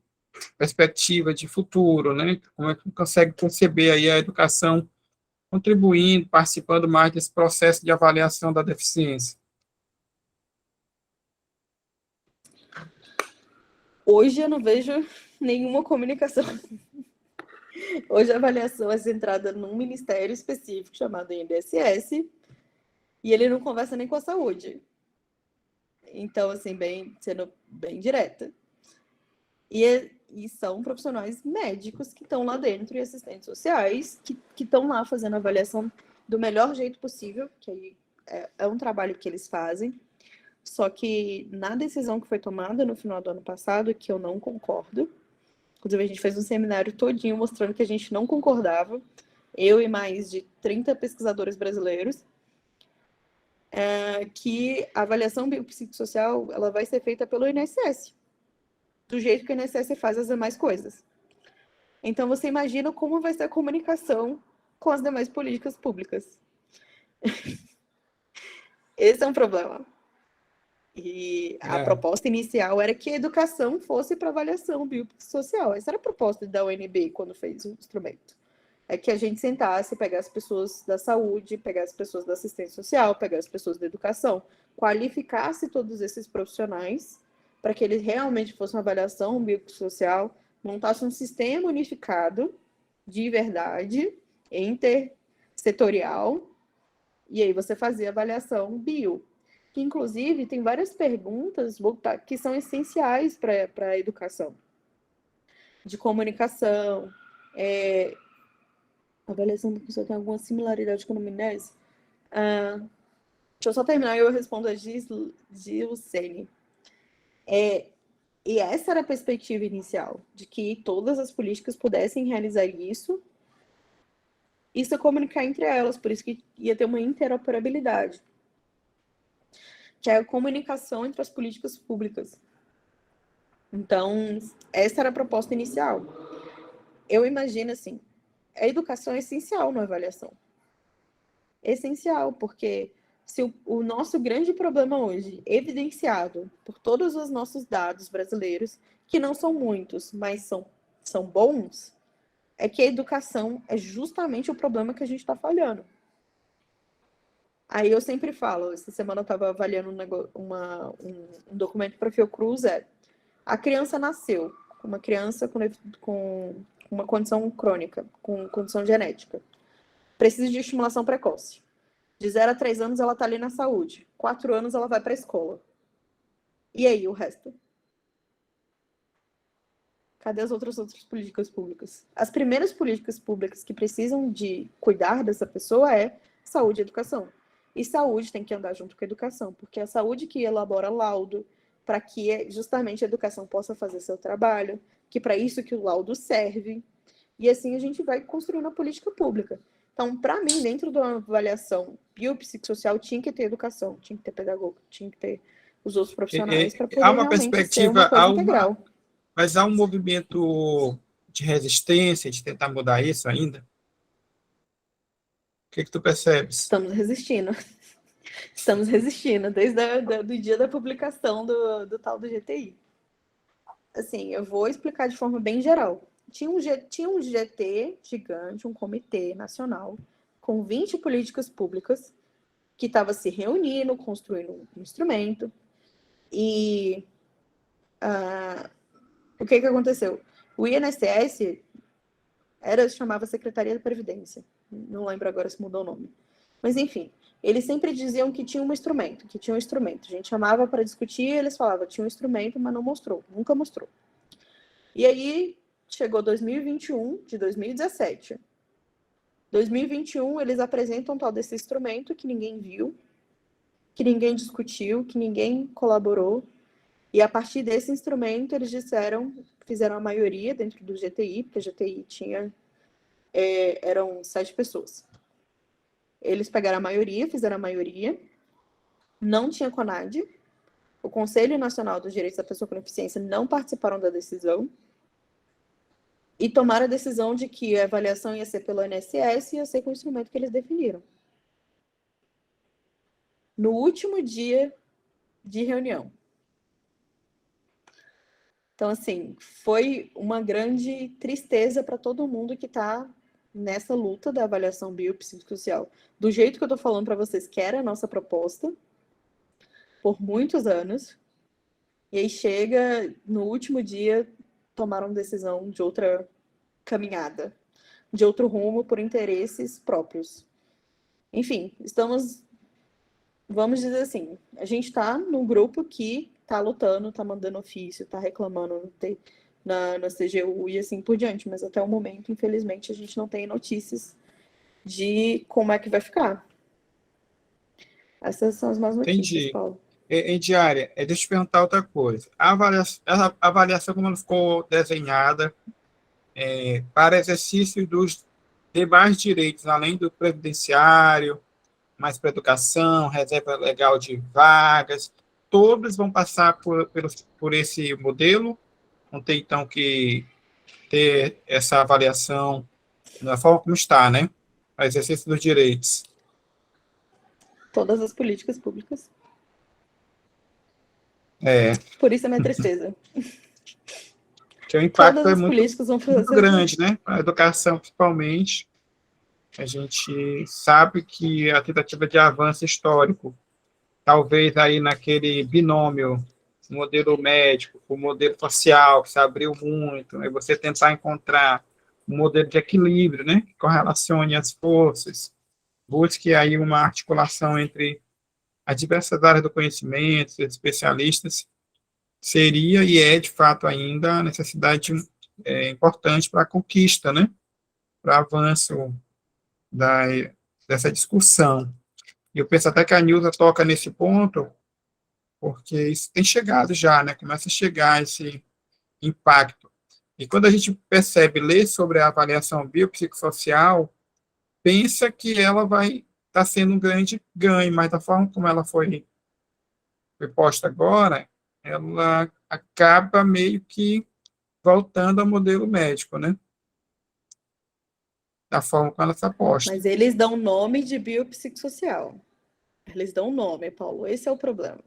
S1: perspectiva de futuro, né? Como é que tu consegue conceber aí a educação contribuindo, participando mais desse processo de avaliação da deficiência?
S3: Hoje eu não vejo nenhuma comunicação. Hoje a avaliação é centrada num ministério específico chamado INSS, e ele não conversa nem com a saúde. Então, assim, sendo bem direta. E são profissionais médicos que estão lá dentro, e assistentes sociais, que estão lá fazendo a avaliação do melhor jeito possível, que aí é um trabalho que eles fazem. Só que na decisão que foi tomada no final do ano passado, que eu não concordo, inclusive a gente fez um seminário todinho mostrando que a gente não concordava, eu e mais de 30 pesquisadores brasileiros, que a avaliação biopsicossocial ela vai ser feita pelo INSS, do jeito que o INSS faz as demais coisas. Então, você imagina como vai ser a comunicação com as demais políticas públicas. Esse é um problema. E a proposta inicial era que a educação fosse para avaliação biopsicossocial. Essa era a proposta da UNB quando fez o instrumento. É que a gente sentasse, pegasse as pessoas da saúde, pegasse as pessoas da assistência social, pegasse as pessoas da educação, qualificasse todos esses profissionais para que eles realmente fossem uma avaliação biopsicossocial, montasse um sistema unificado, de verdade, intersetorial, e aí você fazia avaliação bio. Que, inclusive, tem várias perguntas que são essenciais para a educação. De comunicação, a avaliação da pessoa tem alguma similaridade com o Numenese? Deixa eu só terminar e eu respondo a Gilcene. E essa era a perspectiva inicial, de que todas as políticas pudessem realizar isso e se comunicar entre elas, por isso que ia ter uma interoperabilidade, que é a comunicação entre as políticas públicas. Então, essa era a proposta inicial. Eu imagino, assim, a educação é essencial na avaliação. Essencial, porque se o nosso grande problema hoje, evidenciado por todos os nossos dados brasileiros, que não são muitos, mas são bons, é que a educação é justamente o problema que a gente está falhando. Aí eu sempre falo, essa semana eu estava avaliando um documento para a Fiocruz, a criança nasceu, uma criança com uma condição crônica, com condição genética, precisa de estimulação precoce. De 0 a 3 anos ela está ali na saúde, 4 anos ela vai para a escola. E aí o resto? Cadê as outras políticas públicas? As primeiras políticas públicas que precisam de cuidar dessa pessoa é saúde e educação. E saúde tem que andar junto com a educação, porque é a saúde que elabora laudo, para que justamente a educação possa fazer seu trabalho, que para isso que o laudo serve, e assim a gente vai construindo a política pública. Então, para mim, dentro da avaliação biopsicossocial, tinha que ter educação, tinha que ter pedagogo, tinha que ter os outros profissionais para poder realmente ser uma coisa integral.
S1: Mas há um movimento de resistência, de tentar mudar isso ainda? O que tu percebes?
S3: Estamos resistindo. Estamos resistindo, desde o dia da publicação do tal do GTI. Assim, eu vou explicar de forma bem geral. Tinha um GT gigante, um comitê nacional, com 20 políticas públicas, que estava se reunindo, construindo um instrumento. E o que aconteceu? O INSS chamava Secretaria da Previdência. Não lembro agora se mudou o nome. Mas, enfim, eles sempre diziam que tinha um instrumento, A gente chamava para discutir, eles falavam, tinha um instrumento, mas não mostrou, nunca mostrou. E aí, chegou 2021, de 2017. 2021, eles apresentam tal desse instrumento que ninguém viu, que ninguém discutiu, que ninguém colaborou. E a partir desse instrumento, eles fizeram a maioria dentro do GTI, porque a GTI eram 7 pessoas. Eles pegaram a maioria, fizeram a maioria, não tinha CONAD, o Conselho Nacional dos Direitos da Pessoa com Deficiência não participaram da decisão, e tomaram a decisão de que a avaliação ia ser pelo INSS e ia ser com o instrumento que eles definiram. No último dia de reunião. Então, assim, foi uma grande tristeza para todo mundo que está nessa luta da avaliação biopsicossocial. Do jeito que eu estou falando para vocês, que era a nossa proposta, por muitos anos, e aí chega, no último dia, tomaram decisão de outra caminhada, de outro rumo por interesses próprios. Enfim, vamos dizer assim, a gente está num grupo que está lutando, está mandando ofício, está reclamando na CGU e assim por diante, mas até o momento, infelizmente, a gente não tem notícias de como é que vai ficar. Essas são as más notícias,
S1: Entendi.
S3: Paulo.
S1: Em diária, deixa eu te perguntar outra coisa. A avaliação como ela ficou desenhada para exercício dos demais direitos, além do previdenciário, mais para educação, reserva legal de vagas, todos vão passar por esse modelo? Não tem, então, que ter essa avaliação da forma como está, né? Para exercício dos direitos.
S3: Todas as políticas públicas.
S1: É.
S3: Por isso a minha tristeza.
S1: Que o impacto
S3: Todas
S1: é
S3: as
S1: muito
S3: políticas vão fazer
S1: grande, né? A educação, principalmente. A gente sabe que a tentativa de avanço histórico, talvez aí naquele binômio, o modelo médico, o modelo social, que se abriu muito, né? Você tentar encontrar um modelo de equilíbrio, né? Que correlacione as forças, busque aí uma articulação entre as diversas áreas do conhecimento, os especialistas, seria e é, de fato, ainda a necessidade importante para a conquista, né? Para o avanço dessa discussão. E eu penso até que a Nilza toca nesse ponto, porque isso tem chegado já, né? Começa a chegar esse impacto. E quando a gente lê sobre a avaliação biopsicossocial, pensa que ela vai estar sendo um grande ganho, mas da forma como ela foi posta agora, ela acaba meio que voltando ao modelo médico, né? Da forma como ela está posta.
S3: Mas eles dão nome de biopsicossocial. Eles dão nome, Paulo. Esse é o problema.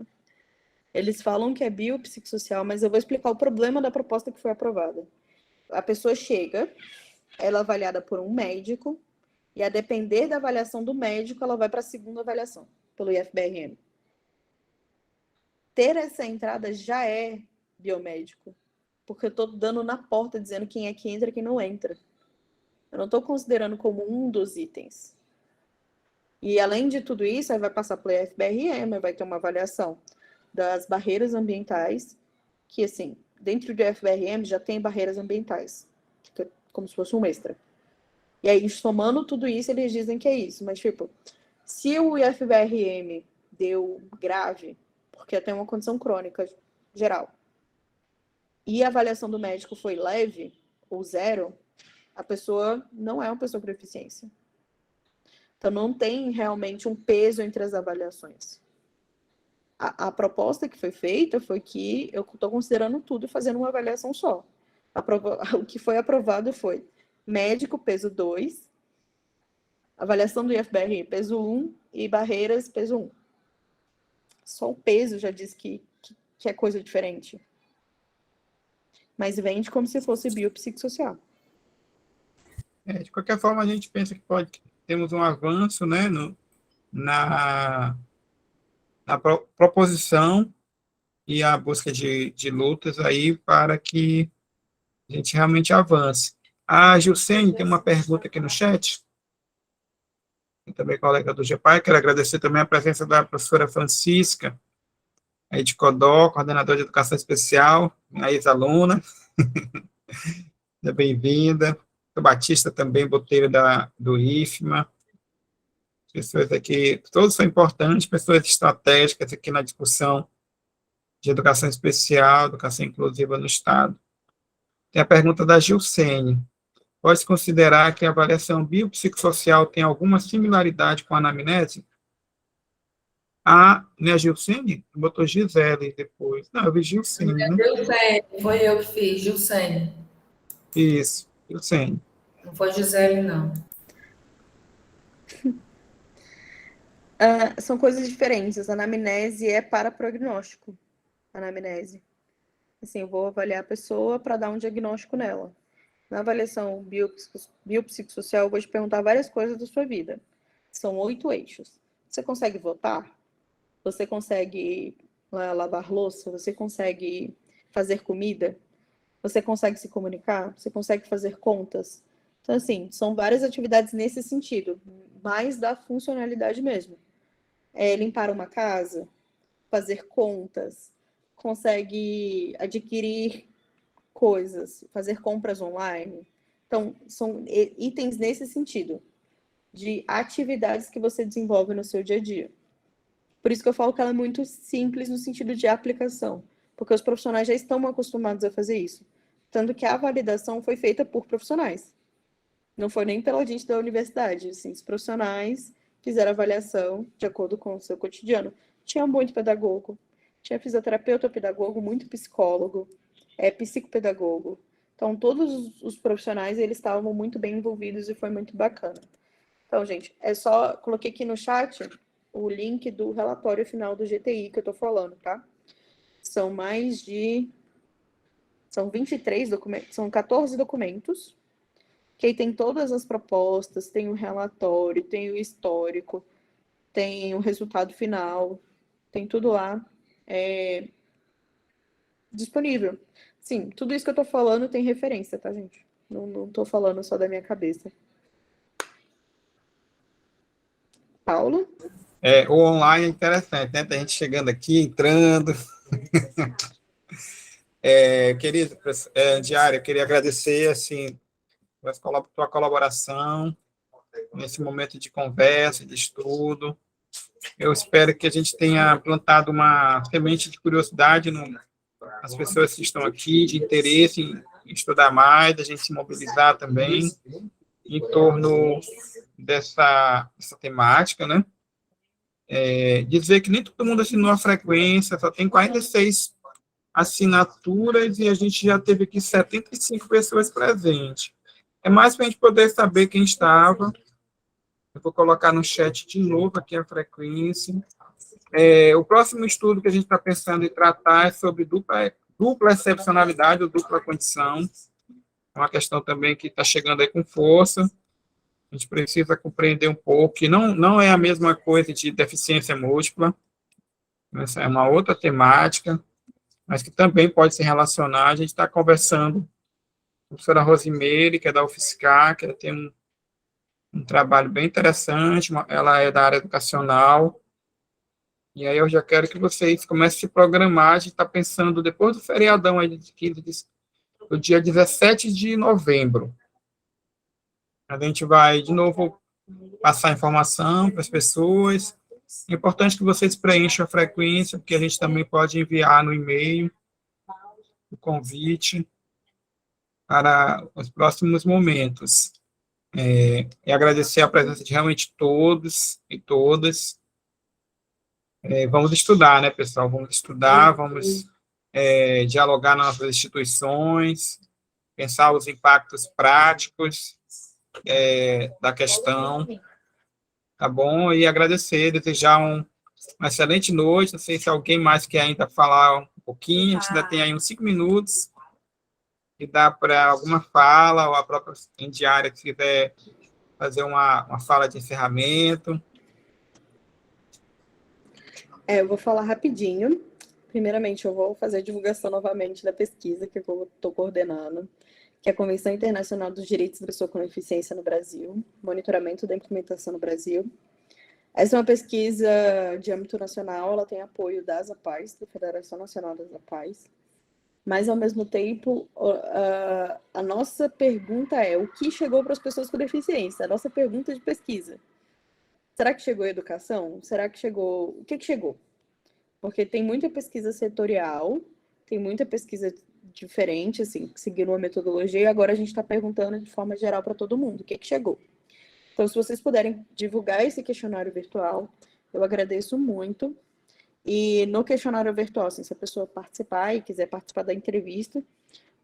S3: Eles falam que é biopsicossocial, mas eu vou explicar o problema da proposta que foi aprovada. A pessoa chega, ela é avaliada por um médico, e a depender da avaliação do médico, ela vai para a segunda avaliação, pelo IFBRM. Ter essa entrada já é biomédico, porque eu estou dando na porta, dizendo quem é que entra e quem não entra. Eu não estou considerando como um dos itens. E, além de tudo isso, aí vai passar pelo IFBRM, vai ter uma avaliação das barreiras ambientais, que, assim, dentro do IFBRM já tem barreiras ambientais, que é como se fosse um extra. E aí, somando tudo isso, eles dizem que é isso. Mas, tipo, se o IFBRM deu grave, porque tem uma condição crônica geral, e a avaliação do médico foi leve ou zero, a pessoa não é uma pessoa com deficiência. Então, não tem realmente um peso entre as avaliações. A proposta que foi feita foi que eu estou considerando tudo e fazendo uma avaliação só. O que foi aprovado foi médico, peso 2, avaliação do IFBR, peso 1, e barreiras, peso 1. Só o peso já diz que é coisa diferente. Mas vende como se fosse biopsicossocial.
S1: De qualquer forma, a gente pensa que temos um avanço, né, na proposição e a busca de lutas aí para que a gente realmente avance. A Gilcene tem uma pergunta aqui no chat, também colega do GEPAI. Quero agradecer também a presença da professora Francisca, aí de Codó, coordenadora de Educação Especial, minha ex-aluna. Seja bem-vinda. Batista também, Botelho do IFMA, pessoas aqui, todos são importantes, pessoas estratégicas aqui na discussão de educação especial, educação inclusiva no Estado. Tem a pergunta da Gilcene. Pode-se considerar que a avaliação biopsicossocial tem alguma similaridade com a anamnese? Né, Gilcene? Botou Gisele depois. Não, eu vi Gilcene, né?
S10: Gilcene, foi eu que fiz, Gilcene.
S1: Isso, Gilcene.
S10: Não foi Gisele, não.
S3: São coisas diferentes. A anamnese é para prognóstico. Anamnese. Assim, eu vou avaliar a pessoa para dar um diagnóstico nela. Na avaliação biopsicossocial, eu vou te perguntar várias coisas da sua vida. São 8 eixos. Você consegue votar? Você consegue lavar louça? Você consegue fazer comida? Você consegue se comunicar? Você consegue fazer contas? Então, assim, são várias atividades nesse sentido, mais da funcionalidade mesmo. Limpar uma casa, fazer contas, consegue adquirir coisas, fazer compras online. Então, são itens nesse sentido, de atividades que você desenvolve no seu dia a dia. Por isso que eu falo que ela é muito simples no sentido de aplicação, porque os profissionais já estão acostumados a fazer isso. Tanto que a validação foi feita por profissionais. Não foi nem pela gente da universidade. Assim, os profissionais fizeram avaliação de acordo com o seu cotidiano. Tinha muito pedagogo, tinha fisioterapeuta pedagogo, muito psicólogo, psicopedagogo. Então, todos os profissionais, eles estavam muito bem envolvidos e foi muito bacana. Então, gente, coloquei aqui no chat o link do relatório final do GTI que eu tô falando, tá? São 23 documentos, são 14 documentos, que aí tem todas as propostas, tem o relatório, tem o histórico, tem o resultado final, tem tudo lá disponível. Sim, tudo isso que eu tô falando tem referência, tá, gente? Não tô falando só da minha cabeça. Paulo?
S1: O online é interessante, né? Tem gente chegando aqui, entrando. Querido, Diário, eu queria agradecer, assim, a tua colaboração nesse momento de conversa, de estudo. Eu espero que a gente tenha plantado uma semente de curiosidade nas pessoas que estão aqui, de interesse em estudar mais, a gente se mobilizar também em torno dessa temática, né? Dizer que nem todo mundo assinou a frequência, só tem 46 assinaturas e a gente já teve aqui 75 pessoas presentes. É mais para a gente poder saber quem estava. Eu vou colocar no chat de novo aqui a frequência. O próximo estudo que a gente está pensando em tratar é sobre dupla excepcionalidade ou dupla condição. É uma questão também que está chegando aí com força. A gente precisa compreender um pouco que não é a mesma coisa de deficiência múltipla. Essa é uma outra temática, mas que também pode se relacionar. A gente está conversando com a professora Rosimeire, que é da UFSCar, que ela tem um trabalho bem interessante, ela é da área educacional, e aí eu já quero que vocês comecem a se programar. A gente está pensando, depois do feriadão aí do dia 17 de novembro, a gente vai, de novo, passar informação para as pessoas. É importante que vocês preencham a frequência, porque a gente também pode enviar no e-mail o convite para os próximos momentos. E agradecer a presença de realmente todos e todas. Vamos estudar, né, pessoal? Vamos estudar, vamos dialogar nas nossas instituições, pensar os impactos práticos da questão, tá bom? E agradecer, desejar uma excelente noite. Não sei se alguém mais quer ainda falar um pouquinho, a gente ainda tem aí uns 5 minutos, e dá para alguma fala, ou a própria Diária, que quiser fazer uma fala de encerramento.
S3: Eu vou falar rapidinho. Primeiramente, eu vou fazer a divulgação novamente da pesquisa que eu estou coordenando, que é a Convenção Internacional dos Direitos da Pessoa com Deficiência no Brasil, monitoramento da implementação no Brasil. Essa é uma pesquisa de âmbito nacional, ela tem apoio da ASAPAES, da Federação Nacional das ASAPAES. mas, ao mesmo tempo, a nossa pergunta é o que chegou para as pessoas com deficiência? A nossa pergunta de pesquisa. Será que chegou a educação? Será que chegou... O que chegou? Porque tem muita pesquisa setorial, tem muita pesquisa diferente, assim, seguindo uma metodologia, e agora a gente está perguntando de forma geral para todo mundo o que chegou. Então, se vocês puderem divulgar esse questionário virtual, eu agradeço muito. E no questionário virtual, assim, se a pessoa participar e quiser participar da entrevista,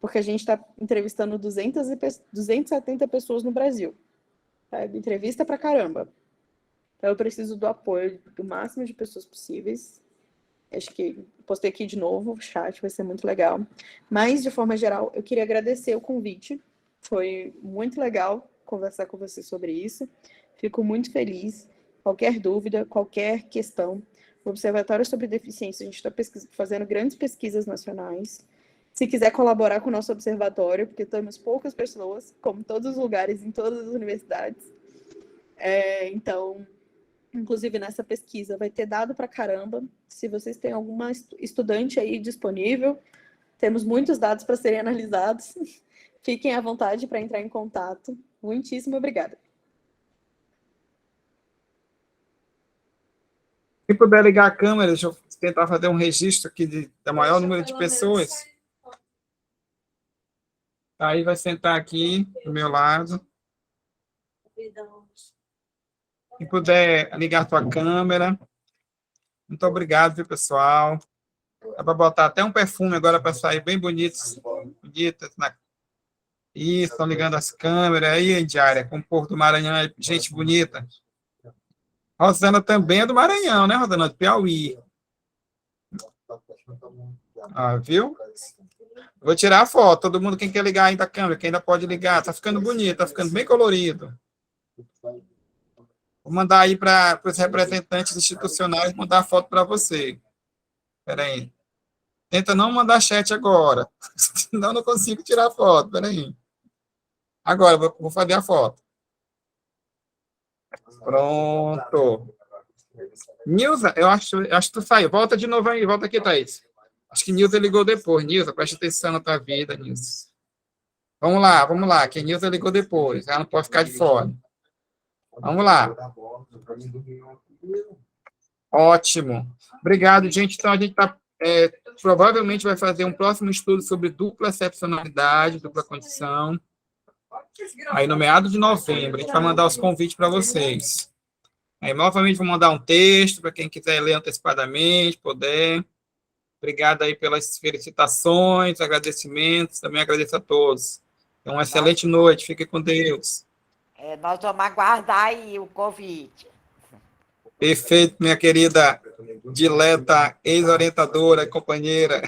S3: porque a gente está entrevistando 270 pessoas no Brasil. Tá? Entrevista pra caramba. Então, eu preciso do apoio do máximo de pessoas possíveis. Acho que postei aqui de novo o chat, vai ser muito legal. Mas, de forma geral, eu queria agradecer o convite. Foi muito legal conversar com você sobre isso. Fico muito feliz. Qualquer dúvida, qualquer questão, o Observatório sobre Deficiência, a gente está fazendo grandes pesquisas nacionais. Se quiser colaborar com o nosso observatório, porque temos poucas pessoas, como todos os lugares, em todas as universidades. Então, inclusive nessa pesquisa, vai ter dado para caramba. Se vocês têm alguma estudante aí disponível, temos muitos dados para serem analisados. Fiquem à vontade para entrar em contato. Muitíssimo obrigada.
S1: Se puder ligar a câmera, deixa eu tentar fazer um registro aqui do maior número de pessoas. Aí vai sentar aqui do meu lado. Se puder ligar a tua câmera. Muito obrigado, viu, pessoal. Dá para botar até um perfume agora para sair bem bonitos. Bonitas. Isso, estão ligando as câmeras. Aí, Indiária, com o povo do Maranhão, gente bonita. Rosana também é do Maranhão, né, Rosana? Do Piauí. Ah, viu? Vou tirar a foto. Todo mundo, quem quer ligar ainda a câmera, quem ainda pode ligar. Tá ficando bonito, tá ficando bem colorido. Vou mandar aí para os representantes institucionais mandar a foto para você. Espera aí. Tenta não mandar chat agora. Senão eu não consigo tirar a foto. Espera aí. Agora, vou fazer a foto. Pronto. Nilza, eu acho que tu saiu. Volta de novo aí. Volta aqui, Thaís. Acho que Nilza ligou depois. Nilza, preste atenção na tua vida, Nilza. Vamos lá. Que a Nilza ligou depois. Ela não pode ficar de fora. Vamos lá. Ótimo. Obrigado, gente. Então, a gente provavelmente vai fazer um próximo estudo sobre dupla excepcionalidade, dupla condição. Aí, no meado de novembro, a gente vai mandar os convites para vocês. Aí, novamente, vou mandar um texto para quem quiser ler antecipadamente, puder. Obrigado aí pelas felicitações, agradecimentos. Também agradeço a todos. Então, uma excelente noite. Fiquem com Deus.
S7: Nós vamos aguardar aí o convite.
S1: Perfeito, minha querida dileta ex-orientadora, companheira.